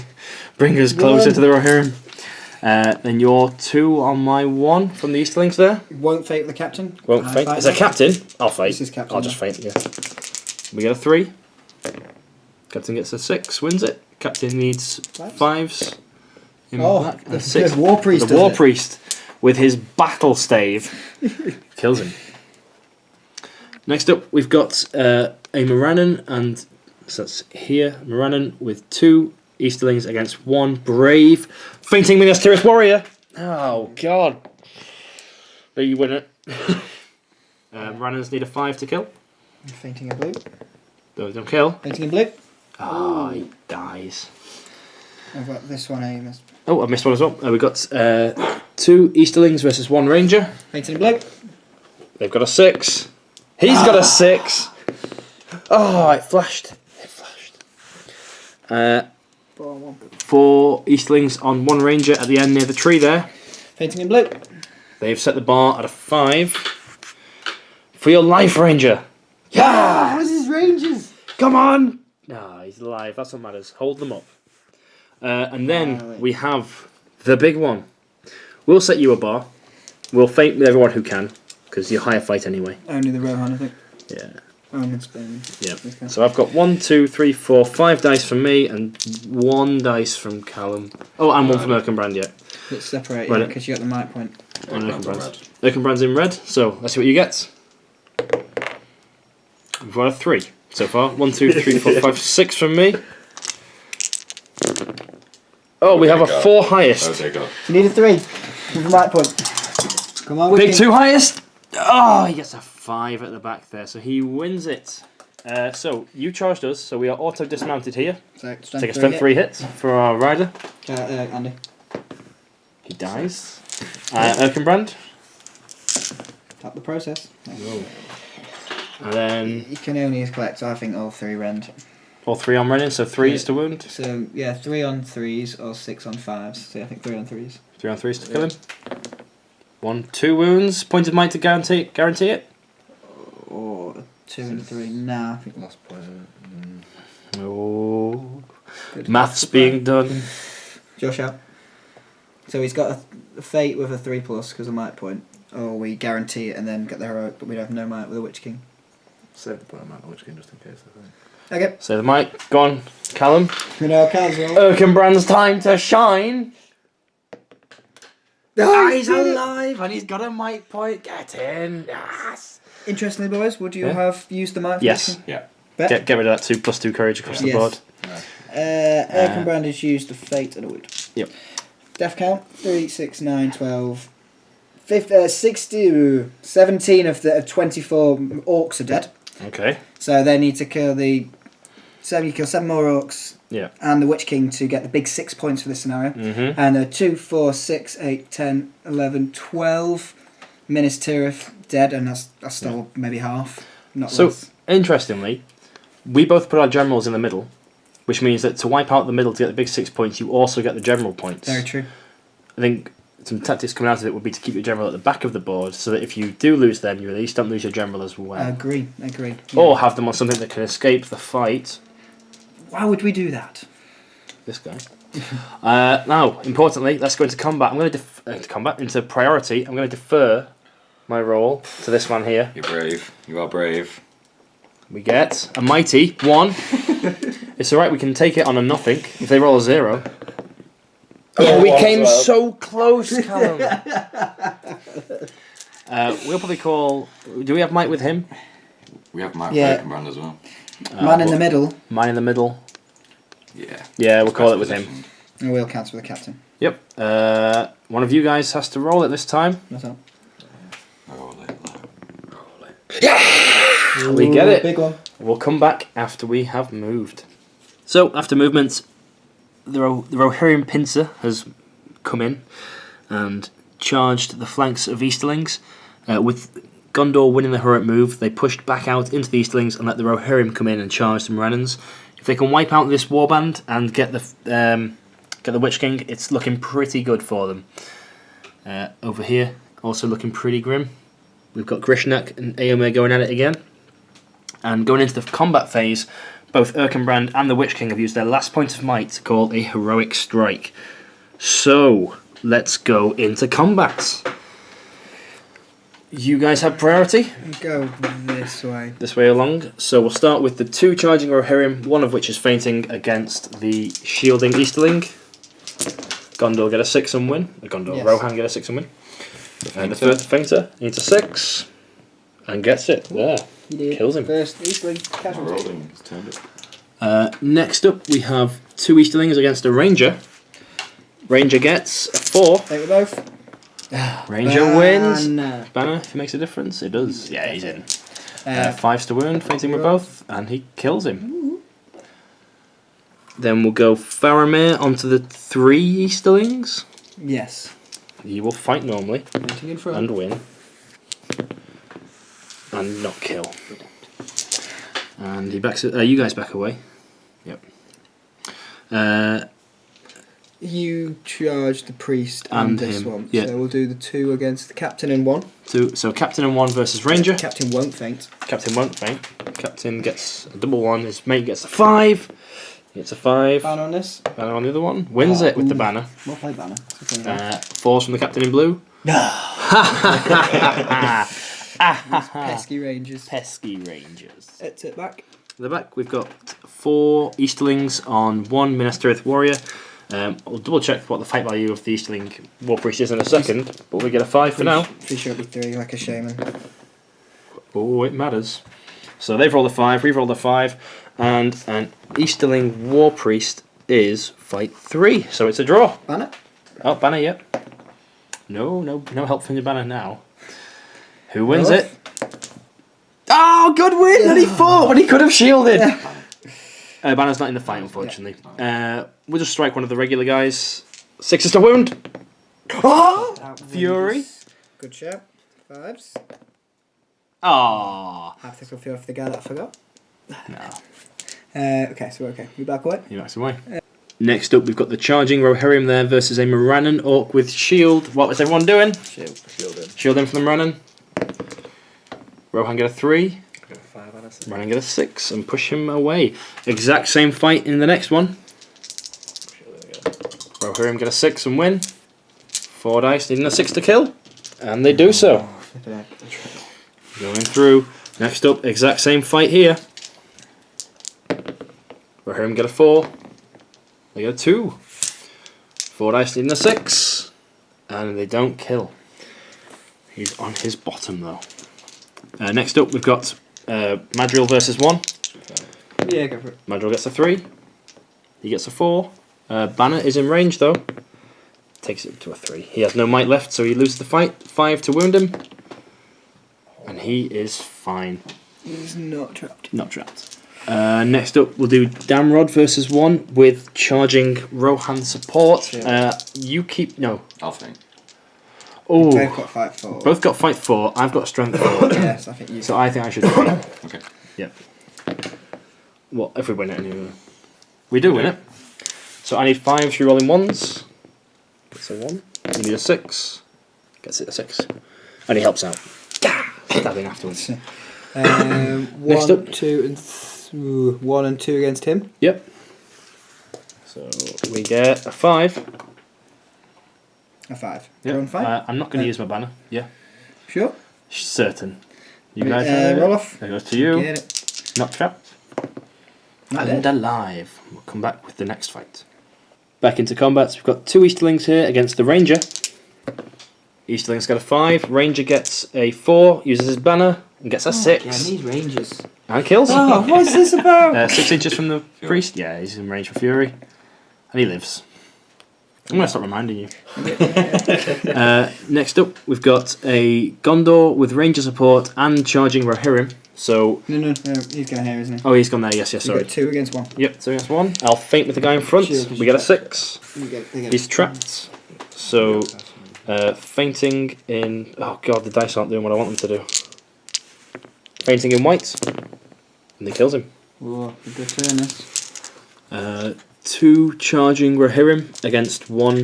Bring us closer to the Rohirrim. Then you're 2 on my 1 from the Easterlings there. Won't fate the captain. Won't I fate. fight Is there that. captain? I'll fate. This is captain. I'll just fate, yeah. We get a 3. Captain gets a 6, wins it. Captain needs 5s. In black. The 6. War Priest. The War Priest with his battle stave kills him. Next up, we've got a Morannon, and so that's here. Morannon with 2 Easterlings against 1 brave fainting Minas Tirith warrior. Oh God! There you win it. Morannons need a 5 to kill. Fainting in blue. Those don't kill. Fainting in blue. Ah, he dies. I've got this one. I missed. Oh, I missed one as well. We've got 2 Easterlings versus 1 Ranger. Fainting in blue. They've got a 6. He's got a 6. Oh, it flashed. It flashed. 4 Easterlings on 1 Ranger at the end near the tree there. Fainting in blue. They've set the bar at a 5. For your life, Ranger. Yeah! Where's his rangers? Come on! No, he's alive. That's what matters. Hold them up. And then we have the big one. We'll set you a bar. We'll fight with everyone who can, because you're higher fight anyway. Only the Rohan, I think. Yeah. Rohan's been. Yeah. So I've got 1, 2, 3, 4, 5 dice from me and 1 dice from Callum. Oh, and 1 from Erkenbrand yet. It's separated Right. because you got the mic point. And Erkenbrand's in red. So let's see what you get. We've got a 3 so far. 1, 2, 3, 4, 5, 6 from me. Oh, we have a 4 highest. You need a 3 with the mic point. Come on, Big 2 highest. Oh, he gets a 5 at the back there, so he wins it. So you charged us, so we are auto dismounted here. So, Take a strength 3 hits for our rider. Andy. He dies. Erkenbrand. Tap the process. And then You can only collect, I think, all 3 rend. all 3 on running, so 3s to wound. So, yeah, 3 on 3s or 6 on 5s. So, I think 3 on 3s. 3 on 3s to kill him. 1, 2 wounds. Pointed might to guarantee it. Or 2 and 3. Nah, I think Last point. Oh, good. maths being done. Josh out. So he's got a fate with a 3+ because of might point. Or we guarantee it and then get the heroic, but we'd have no might with a Witch King. Save the point amount of Witch King just in case, I think. Okay. So the mic, go on, Callum. We know our cards roll. Erkenbrand's time to shine. Oh, He's alive and he's got a mic point. Get in. Yes. Interestingly, boys, would you Yeah. have used the might? Yes. Yeah. Bet? Get rid of that 2+2 courage across the Yes. board. Erkenbrand has used the fate and a wood. Yep. Death count 3, 6, 9, 12. 60, 17 of the 24 orcs are dead. Okay. So they need to kill you kill 7 more orcs Yeah. and the Witch King to get the big 6 points for this scenario. Mm-hmm. And 2, 4, 6, 8, 10, 11, 12 Minas Tirith dead, and that's still maybe half. Not So, less. interestingly, we both put our generals in the middle, which means that to wipe out the middle to get the big 6 points, you also get the general points. Very true. I think some tactics coming out of it would be to keep your general at the back of the board, so that if you do lose them, you at least don't lose your general as well. Agree. Yeah. Or have them on something that can escape the fight. Why would we do that? This guy. Now, importantly, let's go into combat. I'm going to into priority. I'm going to defer my roll to this one here. You're brave. You are brave. We get a mighty 1. It's alright, we can take it on a nothing if they roll a 0. Oh, we came so close, Callum. We'll probably call... Do we have might with him? We have Mark Yeah. Brand as well. Man in the middle. Mine in the middle. Yeah. Yeah, we'll call it with him. And we'll cancel with the captain. Yep. One of you guys has to roll it this time. That's all. Roll it. We get it. Big one. We'll come back after we have moved. So, after movement, the Rohirrim pincer has come in and charged the flanks of Easterlings. With Gondor winning the heroic move, they pushed back out into the Easterlings and let the Rohirrim come in and charge the Morannons. If they can wipe out this warband and get the Witch King, it's looking pretty good for them. Over here, also looking pretty grim. We've got Grishnak and Aomer going at it again. And going into the combat phase, both Erkenbrand and the Witch King have used their last point of might to call a heroic strike. So, let's go into combat. You guys have priority? Go this way. This way along. So we'll start with the 2 charging Rohirrim, one of which is fainting against the shielding Easterling. Gondor get a 6 and win. Gondor, Rohan get a 6 and win. And the first fainter needs a 6 and gets it. There. He did. Kills him. First Eastling casualty. Rolling, it's turned it. Next up we have 2 Easterlings against a Ranger. Ranger gets a 4. Take them both. Ranger wins. Banner, if it makes a difference, it does. Yeah, he's in. 5s to wound, fainting with both, and he kills him. Then we'll go Faramir onto the 3 Easterlings. Yes. He will fight normally In front. and win. And not kill. And he backs it. You guys back away. Yep. You charge the priest And and this him, one. yeah. So we'll do the 2 against the captain in 1. So Captain and 1 versus Ranger. Captain won't faint. Captain won't faint. Captain gets a double 1. His mate gets a 5. He gets a 5. Ban on this. Banner on the other one. Wins it with the banner. We'll play banner. 4s from the Captain in blue. Pesky Rangers. Pesky Rangers. It's it back. At the back we've got 4 Easterlings on 1 Minas Tirith warrior. I'll double check what the fight value of the Easterling War Priest is in a second, but we get a 5 for now. Pretty sure it'll be 3 like a shaman. Oh, it matters. So they've rolled a 5, we've rolled a 5, and an Easterling War Priest is fight 3, so it's a draw. Banner? Oh, banner, yep. No help from your banner now. Who wins North? it? Oh, good win! And he fought when he could have shielded. Banner's not in the fight, unfortunately. We'll just strike one of the regular guys. 6s to wound. Oh! Fury. Good shout. 5s. Ah. Have to feel for the guy that I forgot. No. Okay, so we're okay. We back away? He backs away. Next up, we've got the charging Rohirrim there versus a Morannon Orc with shield. What was everyone doing? Shield in from the Morannon. Rohan get a 3. Morannon get a 6 and push him away. Exact same fight in the next one. Rohirrim get a 6 and win. 4 dice, needing a 6 to kill. And they do so. Going through. Next up, exact same fight here. Rohirrim get a 4. They get a 2. 4 dice needing a 6. And they don't kill. He's on his bottom though. Next up we've got Madril versus 1. Yeah, go for it. Madril gets a 3. He gets a 4. Banner is in range though. Takes it to a 3. He has no might left, so he loses the fight. 5 to wound him. And he is fine. He's not trapped. Not trapped. Next up, we'll do Damrod versus 1 with charging Rohan support. You keep... No. I'll think. Oh. Both got fight 4. Both got fight 4. I've got strength 4. Yes, I think you. So I think I should win. Okay. Yep. Well, if we win it anyway. We do win it. So I need 5 re-rolling 1s. Gets a 1. You need a 6. Gets it a 6. And he helps out. Stabbing afterwards. Next up. 1 and 2 against him. Yep. So we get a 5. A 5. Yep. Roll 5. I'm not going to use my banner. Yeah. Sure. Certain. You guys roll off. That goes to you. Get it. Not trapped. Not And dead. alive. We'll come back with the next fight. Back into combat. We've got 2 Easterlings here against the Ranger. Easterling's got a 5. Ranger gets a 4. Uses his banner and gets a 6. Yeah, I need Rangers. And kills. Oh, what's this about? 6 inches from the priest. Yeah, he's in range for Fury. And he lives. I'm going to stop reminding you. Next up, we've got a Gondor with Ranger support and charging Rohirrim. So. No, he's going here, isn't he? Oh, he's gone there. Yes, You've sorry. got 2 against 1. Yep, 2 against 1. I'll feint with the guy in front. Shield, We get a 6. They get He's trapped. So, fainting in. Oh god, the dice aren't doing what I want them to do. Fainting in white. And he kills him. Whoa, a good turn this. 2 charging Rohirrim against 1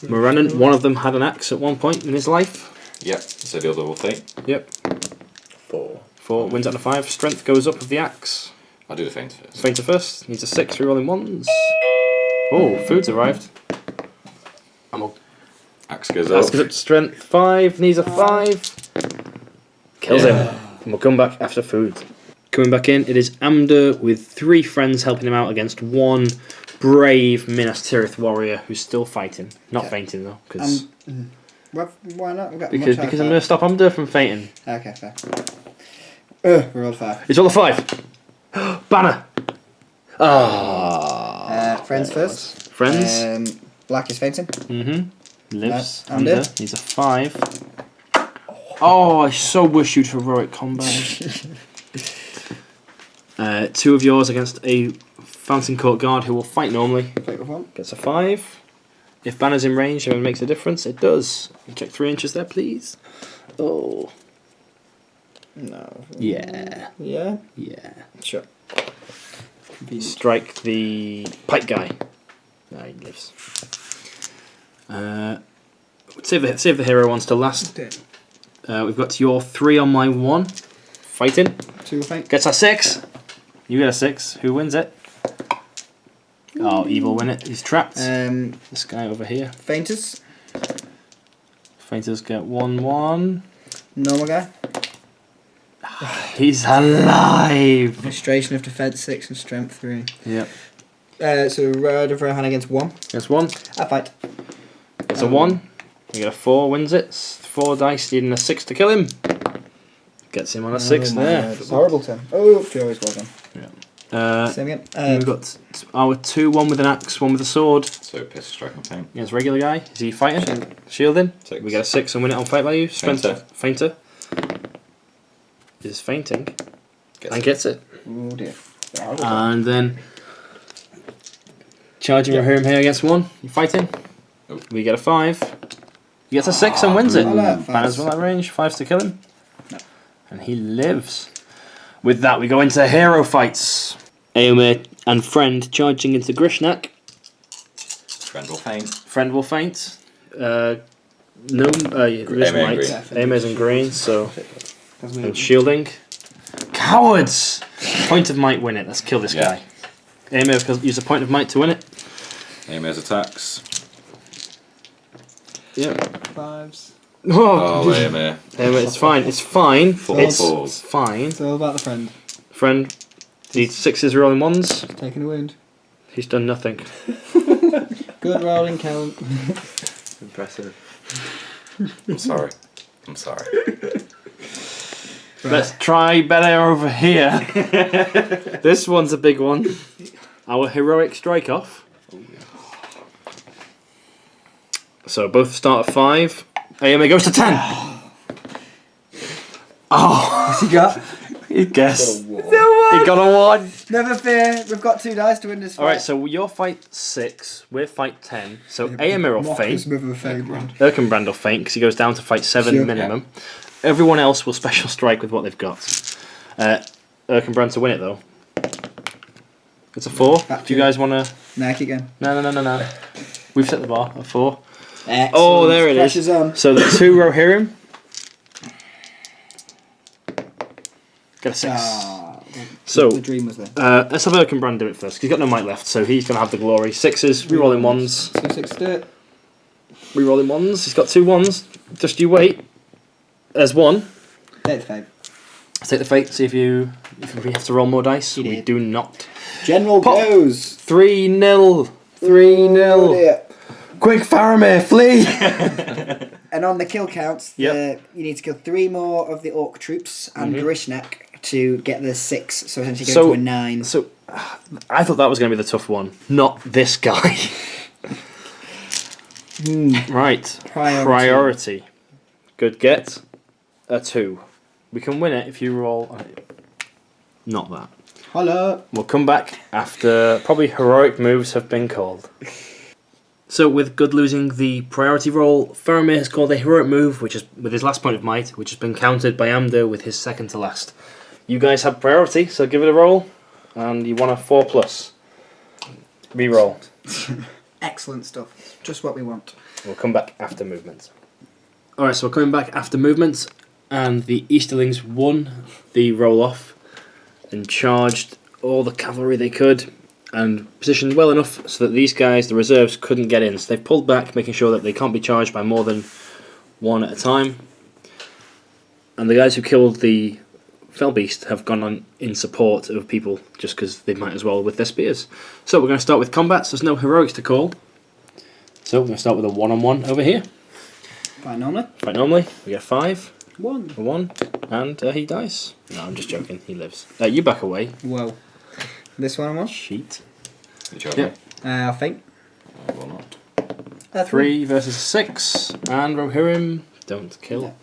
Morannon. One of them had an axe at one point in his life. Yep, so the other will think. Yep. 4. 4 wins out of 5. Strength goes up with the axe. I'll do the feint first. Fainter first. Needs a 6. Rerolling ones. Oh, food's arrived. Axe goes Axe up. goes up to strength 5. Needs a 5. Kills him. And we'll come back after food. Coming back in, it is Amder with 3 friends helping him out against 1 brave Minas Tirith warrior who's still fighting. Not fainting though, because why not? We've got because I'm going to stop Amder from fainting. Okay, fair. We rolled 5. It's all a 5. Banner. Ah. Friends first. Friends. Black is fainting. Lives. Amder. Needs a 5. Oh, I so wish you'd heroic combat. 2 of yours against a Fountain Court guard who will fight normally. Gets a 5. If Banner's in range, it makes a difference. It does. Check 3 inches there, please. Oh. No. Yeah. Yeah? Yeah. Sure. Strike the pike guy. No, he lives. Save the hero ones to last. We've got your 3 on my 1. Fighting. 2 faint. Gets a 6. You get a 6. Who wins it? Oh, evil win it. He's trapped. This guy over here. Fainters. Fainters get 1-1. Normal guy. He's alive. Administration of defense 6 and strength 3. Yep. So Road of Rohan against 1. Gets 1. I fight. Gets a 1. You get a 4. Wins it. 4 dice needing a 6 to kill him. Gets him on a 6 there. It's a horrible turn. Oh, Fury's well done. Same again. We've got our 2, 1 with an axe, 1 with a sword. So piss, strike and feint. Against regular guy. Is he fighting? Shielding. 6. We get a 6 and win it on fight value. Fainter. Fainter. Is fainting. Gets it. Oh dear. And then charging Rahim here against 1. You fighting? Oh. We get a 5. He gets a 6 and wins it. Banner's well at range. 5's to kill him. No. And he lives. With that, we go into hero fights. Eomer and Friend charging into Grishnak. Friend will feint. Friend will faint. There is white. Eomer's in green, so. And shielding. Cowards! Point of might win it. Let's kill this guy. Eomer use a point of might to win it. Eomer's attacks. Yep. 5s. Oh, Eomer. Eomer, it's fine. It's fine. It's fine. It's all about the friend. Friend needs 6s rolling 1s. Taking a wound. He's done nothing. Good rolling count. Impressive. I'm sorry. Let's try better over here. This one's a big one. Our heroic strike off. So both start at 5. Eomer goes to 10. Oh, What's he got? you guess. He No got a 1. Never fear, we've got 2 dice to win this fight. Alright, so your fight 6, we're fight 10. So Eomer will faint. Erkenbrand will faint because he goes down to fight 7 Sure. minimum. Everyone else will special strike with what they've got. Erkenbrand to win it though. It's a 4. Do you guys want to... Nah, keep going. No. We've set the bar at 4. Excellent. Oh, there it is. Pressure's on. So the 2 Rohirrim. Get a 6. So, the dream was there. let's have Erkenbrand do it first. 'Cause he's got no might left, so he's going to have the glory. 6s, rerolling 1s. 6 do it. Rerolling 1s. He's got 2 1s. Just you wait. There's 1. Take the fate. Take the fate, see if we have to roll more dice. You We did. do not. General Pop. goes. 3-0. 3-0. Oh dear. Quick, Faramir, flee! And on the kill counts, Yep. you need to kill 3 more of the orc troops and Grishnak to get the 6. So essentially So- go to a 9. So, I thought that was going to be the tough one. Not this guy. Right. Priority. Good get. A 2. We can win it if you roll... Not that. Hello. We'll come back after probably heroic moves have been called. So with Good losing the priority roll, Faramir has called a heroic move, which is with his last point of might, which has been countered by Amdo with his second to last. You guys have priority, so give it a roll, and you want a 4+. Reroll. Excellent stuff. Just what we want. We'll come back after movement. Alright, so we're coming back after movement, and the Easterlings won the roll off and charged all the cavalry they could and positioned well enough so that these guys, the reserves, couldn't get in. So they've pulled back, making sure that they can't be charged by more than one at a time. And the guys who killed the Fell Beast have gone on in support of people just because they might as well with their spears. So we're going to start with combats. There's no heroics to call. So we're going to start with a one-on-one over here. Fight normally. Fight normally. We get 5. One. A 1. And he dies. No, I'm just joking. He lives. You back away. Whoa. This one on one? Sheet. Good job. Yep. I think. I will not. 3 versus 6. And Rohirrim. Don't kill.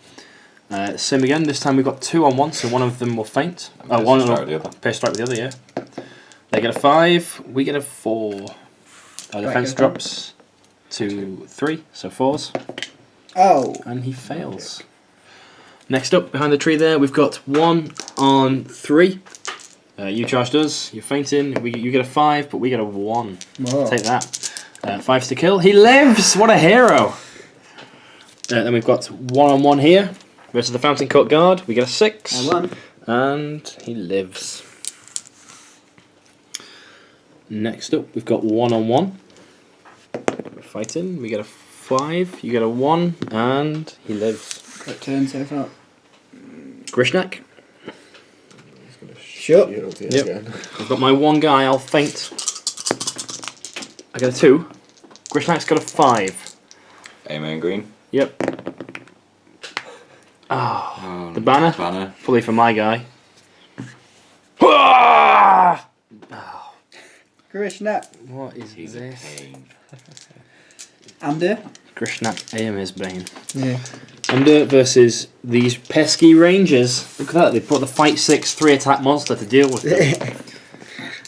Same again. This time we've got 2 on 1, so one of them will faint. One strike with the other. Pair strike with the other, yeah. They get a 5. We get a 4. Our defense drops to 3, so 4s. Oh. And he fails. Next up, behind the tree there, we've got 1 on 3. You charged us, you're fainting, you get a 5, but we get a 1. Whoa. Take that. 5's to kill. He lives! What a hero! Then we've got 1 on 1 here versus the Fountain Court Guard. We get a 6. I won. And he lives. Next up, we've got 1 on 1. We're fighting. We get a 5. You get a 1, and he lives. Quick turn so far. Grishnak. Sure. Yep. I've got my 1 guy. I'll faint. I get a 2. Grishnak's got a 5. Amen green. Yep. Oh, the banner. Fully for my guy. Grishnak. What is He's this? a pain. Amder. Grishnak Aemir's Bane. Yeah. Under versus these pesky rangers. Look at that, they put the fight 6 3 attack monster to deal with them.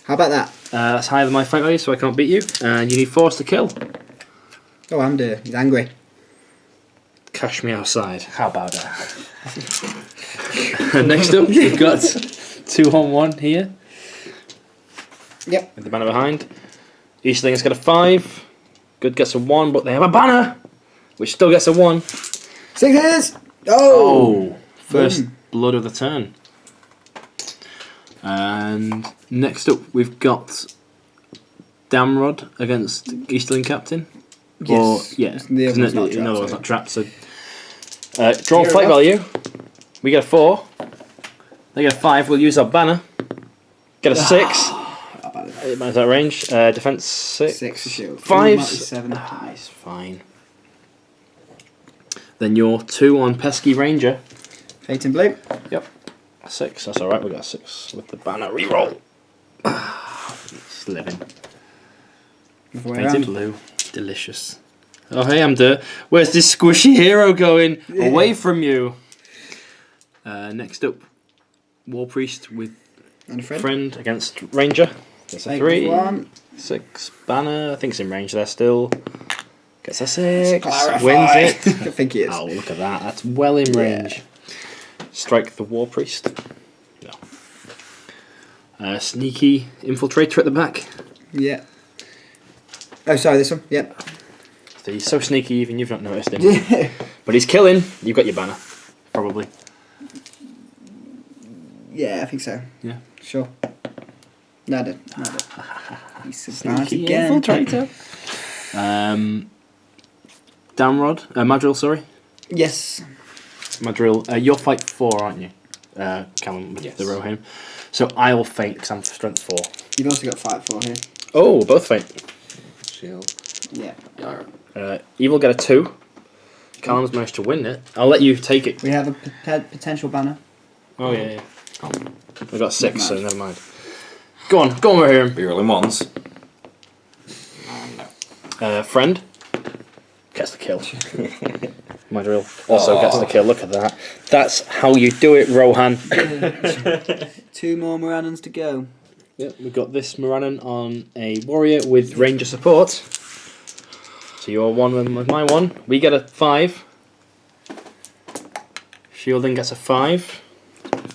How about that? That's higher than my fight value, so I can't beat you. And you need 4s to kill. Oh, Amder. He's angry. Cash me outside. How about that? Next up, we've got 2 on 1 here. Yep. With the banner behind. Eastling has got a 5. Good gets a 1, but they have a banner, which still gets a 1. 6s! Oh! First blood of the turn. And next up, we've got Damrod against Easterling Captain. Yes. Or, yeah, The other one's not trapped, another one's so- not trapped. So, draw fight value. We get a 4. They get a 5. We'll use our banner. Get a 6. Is that range? Defense 6. 6 shield. 5. 7. It's fine. Then your 2 on Pesky Ranger. Fate in blue. Yep. A 6. That's alright. We got a 6 with the banner. Reroll. It's living. Fate in blue. Delicious. Oh, hey, Amder. Where's this squishy hero going? Away from you. Next up, War Priest with And a friend. friend against Ranger. Gets a 3. 1. 6. Banner. I think it's in range there still. Gets a 6. Clarify. Wins it. I think he is. Oh, look at that. That's well in range. Strike the War Priest. No. Sneaky Infiltrator at the back. Yeah. Oh, sorry, this one. Yep. So he's so sneaky, even you've not noticed him. But he's killing. You've got your banner. Probably. Yeah, I think so. Yeah. Sure. No, I didn't. No, I didn't. He's surprised Sneaky again. Infiltrator. Damrod. Madril, sorry. Yes. Madril. You're fight 4, aren't you? Callum with Yes. the Rohim. So I'll faint because I'm strength 4. You've also got fight 4 here. Oh, both faint. Shield. Yeah. Evil get a 2. Callum's managed to win it. I'll let you take it. We have a potential banner. Oh, yeah. We got 6, so never mind. Go on over here. Be rolling 1s. Friend gets the kill. Madril also gets the kill. Look at that. That's how you do it, Rohan. 2 more Morannons to go. Yep, we've got this Morannon on a warrior with ranger support. So you're 1 with my 1. We get a 5. Shielding gets a 5.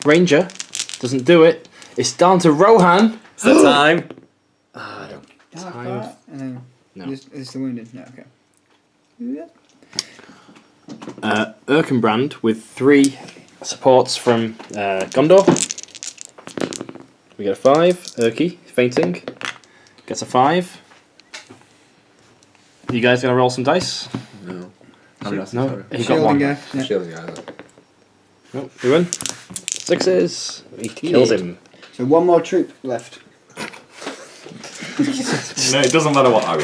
Ranger doesn't do it. It's down to Rohan. It's that time. Time. No. Is the wounded? No, okay. Yeah. Erkenbrand with 3 supports from Gondor. We get a 5. Erky, fainting. Gets a 5. You guys gonna roll some dice? No. No? He got one. Guy. Yeah. Shielding guy. Nope, we win. 6s. He kills him. So one more troop left. No, it doesn't matter what I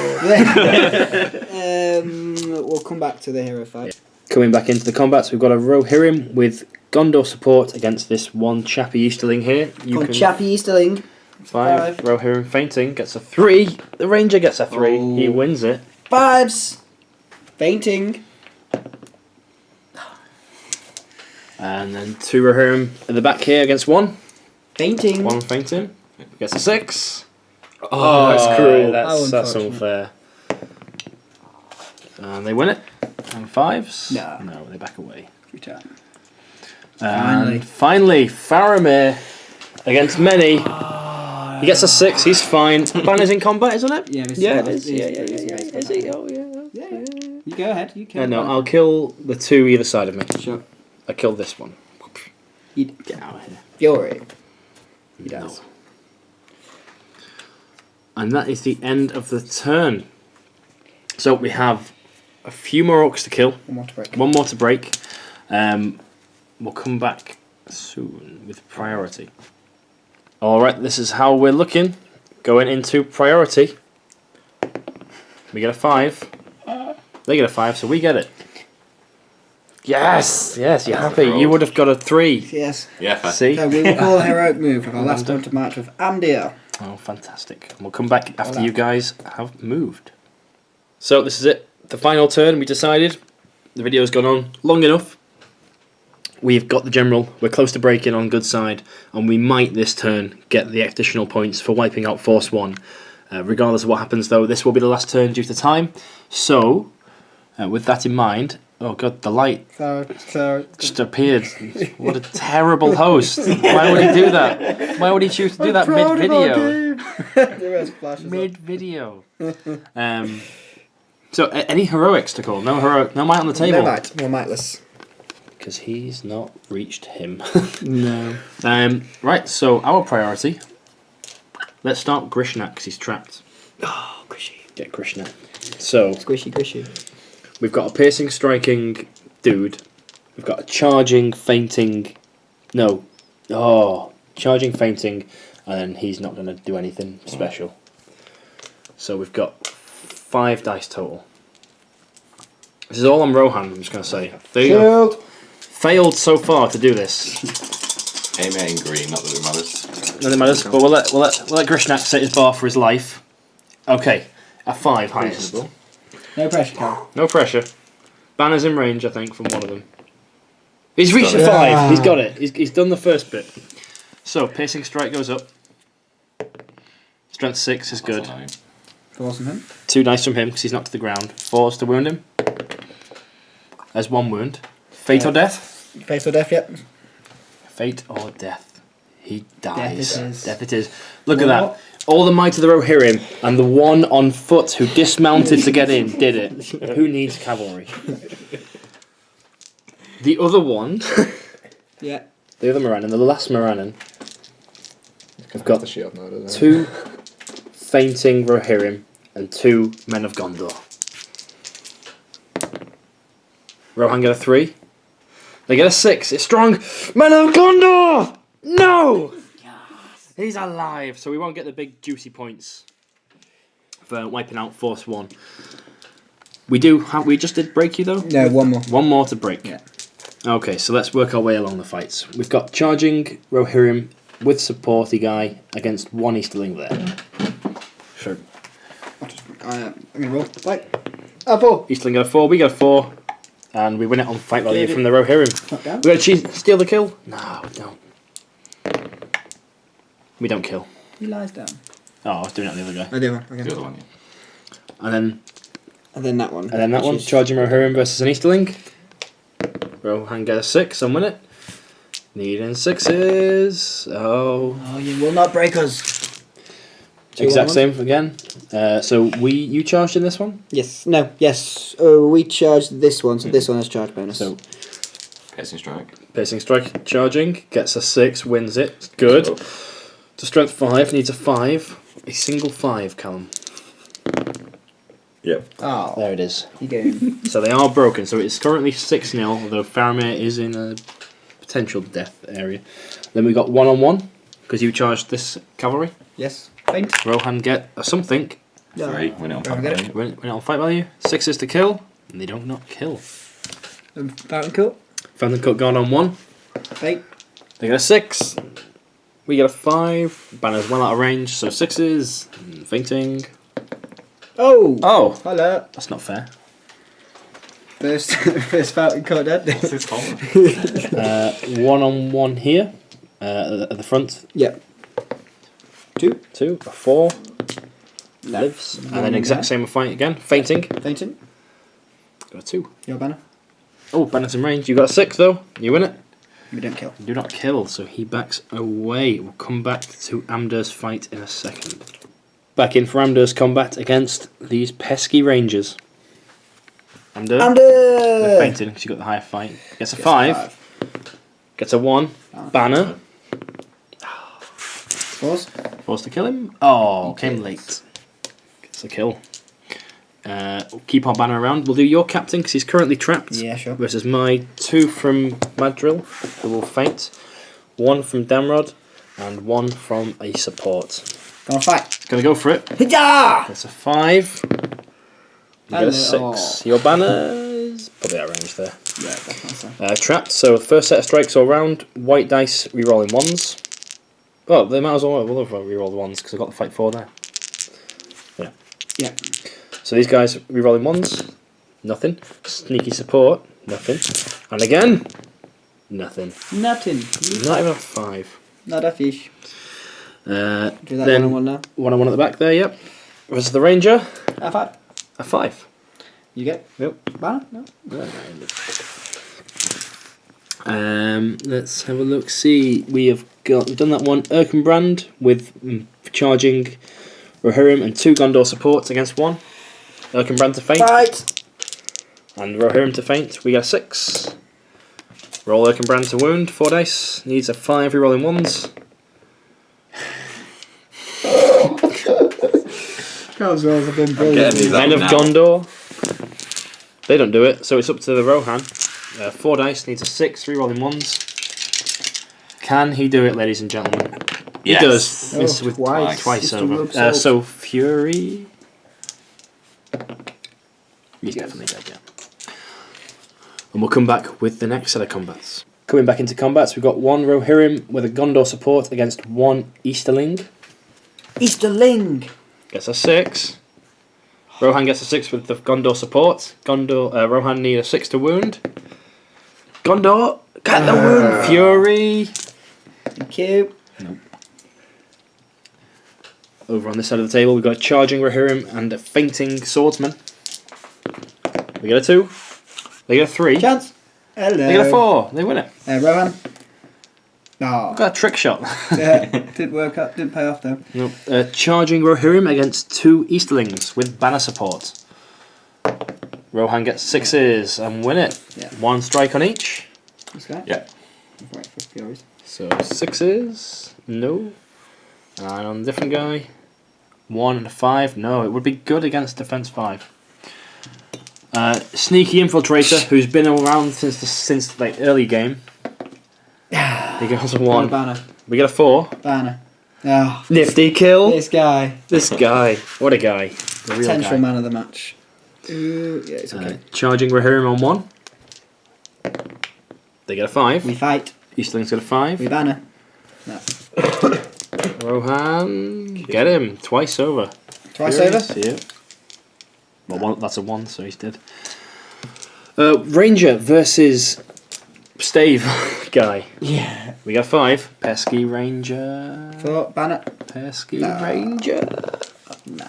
roll. We'll come back to the hero fight. Coming back into the combats, we've got a Rohirrim with Gondor support against this one chappy Easterling here. Chappy Easterling. 5. Rohirrim fainting gets a 3. The Ranger gets a 3. Oh. He wins it. 5s. Fainting. And then 2 Rohirrim at the back here against 1. Fainting. 1 fainting. Gets a 6. Oh, that's cruel. That's unfortunate. unfair. And they win it. And 5s? No. No, they back away. Return. And finally, Faramir against many. He gets a 6, he's fine. Banner's in combat, isn't it? Yeah, it is. Yeah. Is he? Oh, yeah. You go ahead. You kill No, one. I'll kill the 2 either side of me. Sure. I kill this one. Get out of here. Fury. He does. No. And that is the end of the turn. So we have a few more orcs to kill. One more to break. One more to break. We'll come back soon with priority. Alright, this is how we're looking. Going into priority. We get a 5. They get a 5, so we get it. Yes, you're happy. You would have got a 3. Yes. Yeah, fair. See? So we will call a heroic move with our last one to match with Amdir. Oh, fantastic. And we'll come back after you guys have moved. So this is it. The final turn, we decided. The video's gone on long enough. We've got the general. We're close to breaking on good side. And we might this turn get the additional points for wiping out Force 1. Regardless of what happens though, this will be the last turn due to time. So, with that in mind... Oh god, the light just appeared. What a terrible host. Why would he do that? Why would he choose to do that mid-video? Mid-video. So, any heroics to call? No might on the table? No might. More mightless. Because he's not reached him. No. Right, so our priority. Let's start with Grishnak because he's trapped. Oh, Grishy. Get Grishnak. So, Squishy. we've got a piercing, striking dude. We've got a charging, fainting... No. Oh, charging, fainting, and then he's not going to do anything special. So we've got 5 dice total. This is all on Rohan, I'm just going to say. There you go. Failed so far to do this. Aim it in green, not that it matters. Nothing matters, but we'll let Grishnak set his bar for his life. Okay, a 5 highest. No pressure, Carl. No pressure. Banner's in range, I think, from one of them. He's reached Got a it. 5. He's got it. He's done the first bit. So, piercing strike goes up. Strength 6 is good. Force him. 2 dice from him because he's knocked to the ground. 4s to wound him. There's 1 wound. Fate or death? Face or death yet? Fate or death. He dies. Death it is. Death it is. Look at that. All the might of the Rohirrim, and the one on foot who dismounted to get in did it. Who needs cavalry? The other one, Yeah. the other Morannon, the last Morannon, I've got the shield now, doesn't it? 2 fainting Rohirrim and 2 men of Gondor. Rohan get a 3. They get a 6. It's strong. Men of Gondor! No! He's alive, so we won't get the big juicy points for wiping out Force 1. We just did break you though? No, one more. One more to break. Yeah. Okay, so let's work our way along the fights. We've got charging Rohirrim with supporty guy against 1 Easterling there. Sure. I'm going to roll. Fight. 4. Easterling got a 4, we got a 4. And we win it on fight value Cleared from the Rohirrim. Knock down. We're going to steal the kill? No, we don't. We don't kill. He lies down. Oh, I was doing that the other guy. I do one. The other one, yeah. And then that one. that one, charging Rohirrim versus an Easterling. Rohan get a 6 and win it. Needing 6s. Oh. Oh, you will not break us. Exact same again. So you charged in this one? Yes. No. Yes. We charged this one, so this one has charge bonus. So Piercing strike. piercing strike charging, gets a 6, wins it. Good. It's a strength 5, needs a 5. A single 5, Callum. Yep. Oh, There it is. you going? So they are broken. So it's currently 6-0, although Faramir is in a potential death area. Then we got 1-on-1, because you charged this cavalry. Yes. Faint. Rohan get a something. 3, win it on Rohan fight get value. Win it on fight value. 6 is to kill, and they don't not kill. Fountain Coat. Fountain Cut guard on 1. Faint. They get a 6. We get a 5. Banner's well out of range, so 6s. Fainting. Oh. Oh, Hello. that's not fair. First Fountain Coat dead. What's his fault? 1-on-1 here. At the front. Yep. 2. 2. A 4. Lives. And then exact same fight again. Fainting. Fainting. Got a 2. Your banner. Oh, Banner's in range. You got a 6 though. You win it. We don't kill. Do not kill, so he backs away. We'll come back to Amder's fight in a second. Back in for Amder's combat against these pesky rangers. Amder. Under. Fainted because you got the higher fight. Gets a 5. Gets a 1. Banner. Force. Forced to kill him. Oh, came late. Gets a kill. We'll keep our banner around. We'll do your captain because he's currently trapped. Yeah, sure. Versus my 2 from Madril, who will faint. 1 from Damrod, and 1 from a support. Go on, fight. Gonna go for it. Hijah! That's a 5. You get a 6. Oh. Your banner is probably out of range there. Yeah, definitely. Trapped. So first set of strikes all round. White dice re-rolling 1s. Well, they might as well re-roll the 1s because I got the fight 4 there. Yeah. Yeah. So these guys re-rolling 1s. Nothing. Sneaky support. Nothing. And again. Nothing. Nothing. Not even a 5. Not a fish. Do that Then 1-on-1 now. 1-on-1 at the back there. Yep. Versus the ranger. A 5. A 5. You get? Yep. Banner? No. Let's have a look. See, we've done that one. Erkenbrand with charging Rohirrim and 2 Gondor supports against 1. Erkenbrand to faint. Fight! And Rohirrim to faint. We got a 6. Roll Erkenbrand to wound. 4 dice. Needs a 5 re-rolling 1s. Carl's rolls have been Getting brilliant. these Men up of now. Gondor. They don't do it, so it's up to the Rohan. 4 dice. Needs a 6 re-rolling 1s. Can he do it, ladies and gentlemen? Yes. He does. Oh, It's with twice Just a over. rope salt. So Fury. He's definitely dead, yeah. And we'll come back with the next set of combats. Coming back into combats, we've got 1 Rohirrim with a Gondor support against 1 Easterling. Easterling! Gets a 6. Rohan gets a 6 with the Gondor support. Rohan need a 6 to wound. Gondor, get the wound. Fury. Thank you. Over on this side of the table, we've got a charging Rohirrim and a fainting swordsman. We get a 2. They get a 3. Chance. Hello. They get a 4. They win it. Rohan. Oh. Got a trick shot. Didn't work out. Didn't pay off though. Nope. Charging Rohirrim against 2 Easterlings with banner support. Rohan gets 6s and win it. Yeah. 1 strike on each. This guy? Yeah. Right, for Furies. So 6s. No. And on a different guy. 1 and a 5. No, it would be good against defense 5. Sneaky infiltrator who's been around since the early game. He goes a 1. Banner. We get a 4. Banner. Oh, Nifty kill. this guy. This guy. What a guy. The real Potential guy. man of the match. Ooh, yeah, it's okay. Charging Rohirrim on 1. They get a 5. We fight. Eastling's got a 5. We banner. No. Rohan, get him twice over. Twice Furies, over? Yeah. Well, that's a 1, so he's dead. Ranger versus Stave guy. Yeah. We got 5. Pesky Ranger. For banner. Pesky No. Ranger. No.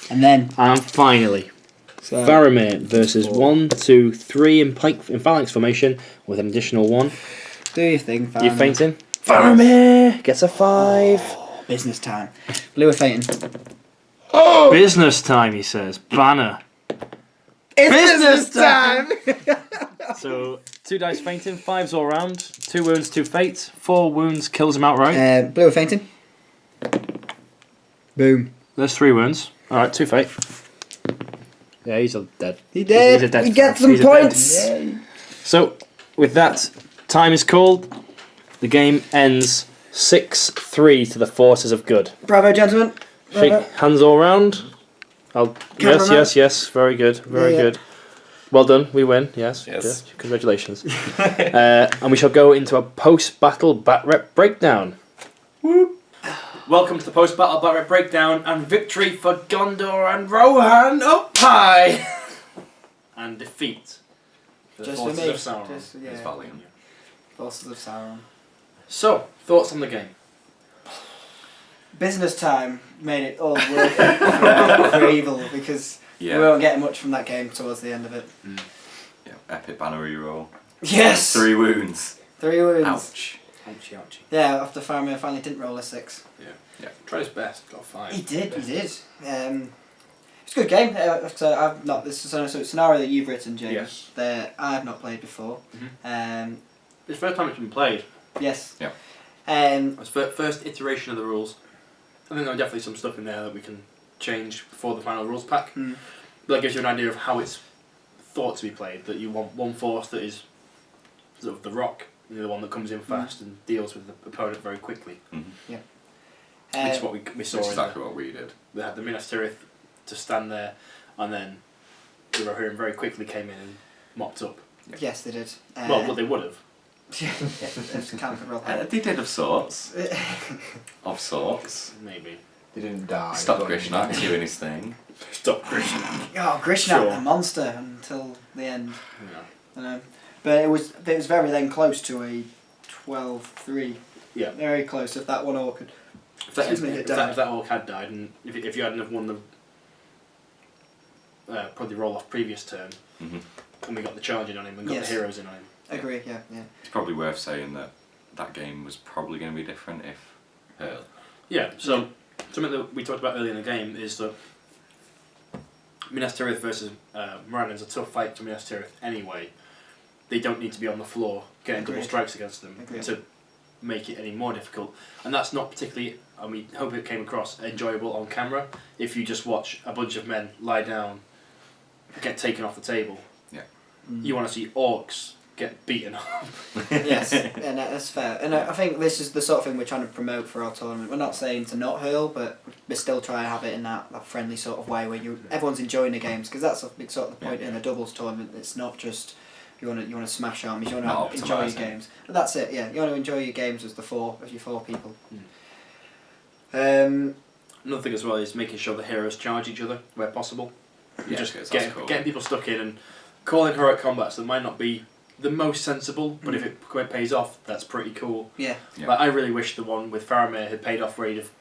And then. And finally, So, Faramir versus 1, 2, 3 in phalanx formation with an additional 1. do your thing, You Faramir. fainting? Faramir gets a 5. Oh, business time. Blue are fainting. Business time, he says. Banner. It's business time! So 2 dice fainting, 5s all round, 2 wounds, 2 fate, 4 wounds kills him outright. Blue are fainting. Boom. There's 3 wounds. Alright, 2 fate. Yeah, he's all dead. He did. He's a dead We fag. get some He's a dead- points. So, with that, time is called. The game ends 6-3 to the forces of good. Bravo, gentlemen. Shake Bravo. hands all round. Cameraman. Yes. Very good. Very Yeah. good. Well done. We win. Yes. Yes. Congratulations. And we shall go into a post-battle Batrep breakdown. Whoop. Welcome to the post-battle Batrep breakdown and victory for Gondor and Rohan up high. And defeat for the Just for forces me. of Sauron. Just, yeah. It's valiant. Forces of Sauron. So, thoughts on the game? Business time made it all worth it for evil because we weren't getting much from that game towards the end of it. Yeah, epic banner reroll. Yes! 3 wounds. 3 wounds. Ouch. Ouchie. Yeah, after Faramir finally didn't roll a 6. Tried his best. Got 5. He did. It's a good game. So I've not. This is a scenario that you've written, James. Yes. That I have not played before. It's the first time it's been played. Yes. Yeah. It's the first iteration of the rules. I think there are definitely some stuff in there that we can change before the final rules pack. But that gives you an idea of how it's thought to be played. That you want one force that is sort of the rock, the one that comes in fast and deals with the opponent very quickly. Mm-hmm. Which is what we saw. Which is in exactly what we did. They had the Minas Tirith to stand there, and then the Rohirrim very quickly came in and mopped up. Yes, they did. Well, they would have. It's kind of a roll. They did of sorts. Of sorts. Maybe. They didn't die. Stop Grishnak doing his thing. Stop Grishnak. Oh, Grishnak, Sure. a monster until the end. Yeah. I know. But it was very then close to a 12-3. Yeah. Very close. If that one orc could. If that, Excuse me, if it that, died. if that orc had died, and if you hadn't have won the probably roll off previous turn, and we got the charge in on him and got Yes. the heroes in on him. Agree. Yeah. It's probably worth saying that game was probably going to be different if. Yeah. So something that we talked about earlier in the game is that Minas Tirith versus Morannon is a tough fight for Minas Tirith anyway. They don't need to be on the floor getting double Agreed. strikes against them Agreed. to make it any more difficult, and that's not particularly. I mean, hope it came across enjoyable on camera. If you just watch a bunch of men lie down, get taken off the table, you want to see orcs get beaten up. Yes, and that's fair. And I think this is the sort of thing we're trying to promote for our tournament. We're not saying to not hurl, but we still try and have it in that friendly sort of way where everyone's enjoying the games, because that's a big sort of the point in a doubles tournament. It's not just you want to smash armies, you want to enjoy your games. But that's it. Yeah, you want to enjoy your games as your 4 people. Another thing as well is making sure the heroes charge each other where possible. Just getting people stuck in and calling heroic combats that might not be the most sensible, but if it pays off, that's pretty cool. Yeah. Like, I really wish the one with Faramir had paid off where he'd have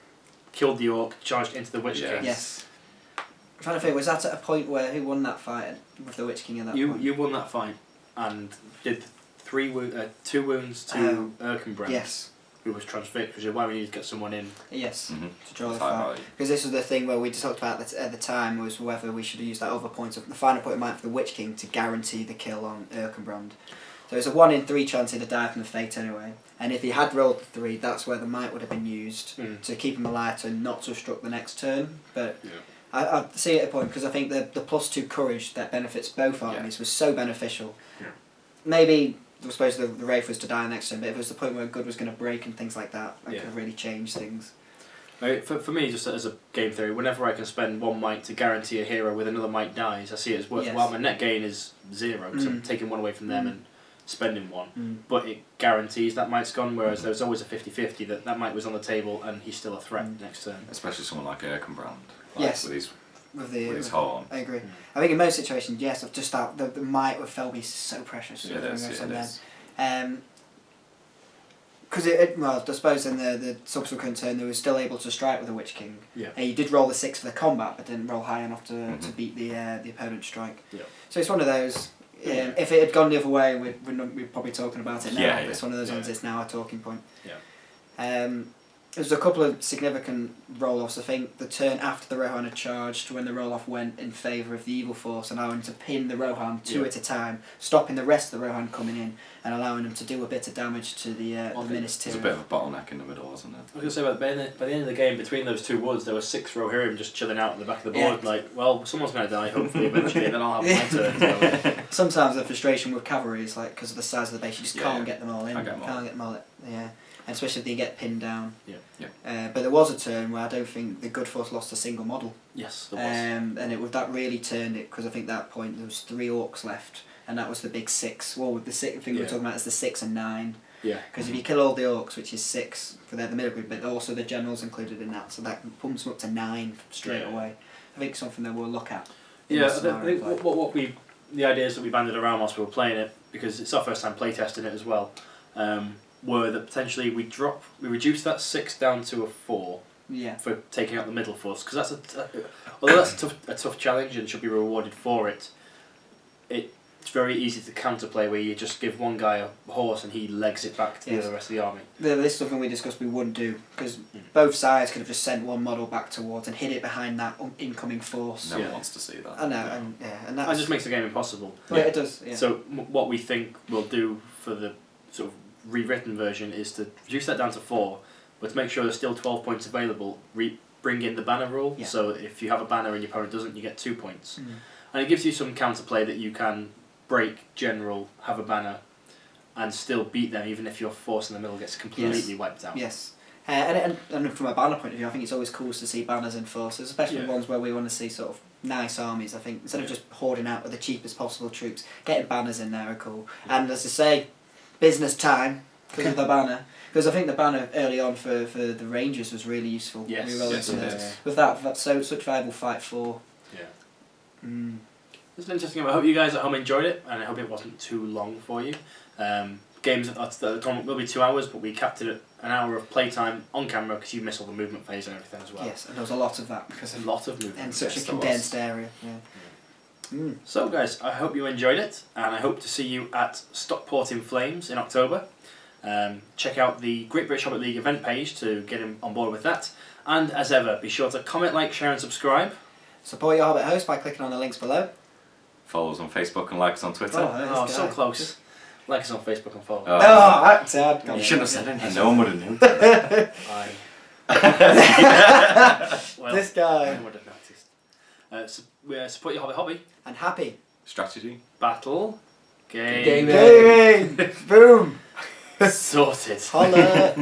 killed the orc, charged into the Witch King. Yes. I'm trying to think, was that at a point where who won that fight with the Witch King at that point? You won that fight and did 2 wounds to Erkenbrand. Yes. Who was transfixed, which is why we need to get someone in. Yes. To draw the Quite fight. right. Because this was the thing where we just talked about at the time was whether we should have used that other point of the final point of mind for the Witch King to guarantee the kill on Erkenbrand. So it's a 1 in 3 chance he'd have died from the fate anyway. And if he had rolled the 3, that's where the might would have been used to keep him alive to not to have struck the next turn. But I see it at a point because I think the +2 courage that benefits both armies was so beneficial. Yeah. Maybe I suppose the Wraith was to die next turn, but if it was the point where good was going to break and things like that, that could have really changed things. For me, just as a game theory, whenever I can spend 1 might to guarantee a hero with another might dies, I see it as worthwhile. Yes. My net gain is 0 because I'm taking 1 away from them and spending 1. But it guarantees that might's gone, whereas there's always a 50-50 that might was on the table and he's still a threat next turn. Especially someone like Erkenbrand. Yes. With his horn. I agree. I think in most situations, yes, I've just that the might with Felby is so precious. It is. Because well, I suppose in the subsequent turn they were still able to strike with the Witch King. Yeah. You did roll the 6 for the combat, but didn't roll high enough to beat the opponent's strike. Yeah. So it's one of those. If it had gone the other way, we're probably talking about it now. Yeah, It's one of those ones. It's now a talking point. Yeah. There's a couple of significant roll-offs. I think the turn after the Rohan had charged, when the roll-off went in favour of the evil force, allowing to pin the Rohan 2 at a time, stopping the rest of the Rohan coming in, and allowing them to do a bit of damage to the Minister. There's a bit of a bottleneck in the middle, isn't it? I was going to say, by the end of the game, between those two woods, there was 6 Rohirrim just chilling out at the back of the board, like, well, someone's going to die, hopefully, eventually, and then I'll have my turn. Sometimes the frustration with cavalry is like, because of the size of the base, you just can't get them all in. Can't get them all. Yeah. And especially if they get pinned down. Yeah. But there was a turn where I don't think the good force lost a single model. Yes, there was. And that really turned it, because I think that point there was 3 orcs left, and that was the big 6. Well, the 6 thing we're talking about is the 6 and 9. Yeah. Because if you kill all the orcs, which is 6 for the middle group, but also the generals included in that, so that pumps them up to 9 straight away. I think something that we'll look at. Yeah, I think the ideas that we banded around whilst we were playing it, because it's our first time playtesting it as well, were that potentially we reduce that 6 down to a 4 for taking out the middle force, because although that's a tough challenge and should be rewarded for it, it's very easy to counterplay where you just give one guy a horse and he legs it back to the rest of the army. This is something we discussed we wouldn't do, because both sides could have just sent one model back towards and hid it behind that incoming force. No one wants to see that. I know, and that just makes the game impossible. Yeah, it does. Yeah. So what we think we'll do for the sort of rewritten version is to reduce that down to 4, but to make sure there's still 12 points available, bring in the banner rule. Yeah. So if you have a banner and your opponent doesn't, you get 2 points. And it gives you some counterplay that you can break general, have a banner, and still beat them, even if your force in the middle gets completely wiped out. Yes. And from a banner point of view, I think it's always cool to see banners in forces, especially ones where we want to see sort of nice armies. I think instead of just hoarding out with the cheapest possible troops, getting banners in there are cool. And as I say, business time because of the banner. Because I think the banner early on for the Rangers was really useful. Yes, with that such viable fight for. Yeah. It's an interesting game. I hope you guys at home enjoyed it, and I hope it wasn't too long for you. Games at the tournament will be 2 hours, but we capped it at an hour of playtime on camera because you miss all the movement phase and everything as well. Yes, and there was a lot of that because a lot of movement and such a condensed area. So guys, I hope you enjoyed it, and I hope to see you at Stockport in Flames in October. Check out the Great British Hobbit League event page to get on board with that. And as ever, be sure to comment, like, share and subscribe. Support your Hobbit host by clicking on the links below. Follow us on Facebook and like us on Twitter. Oh, so close. Like us on Facebook and follow. You shouldn't have said anything. No one would have known. Well, this guy. No one would have noticed. Support your hobby. And happy. Strategy. Battle. Gaming. Boom. Sorted. Holla.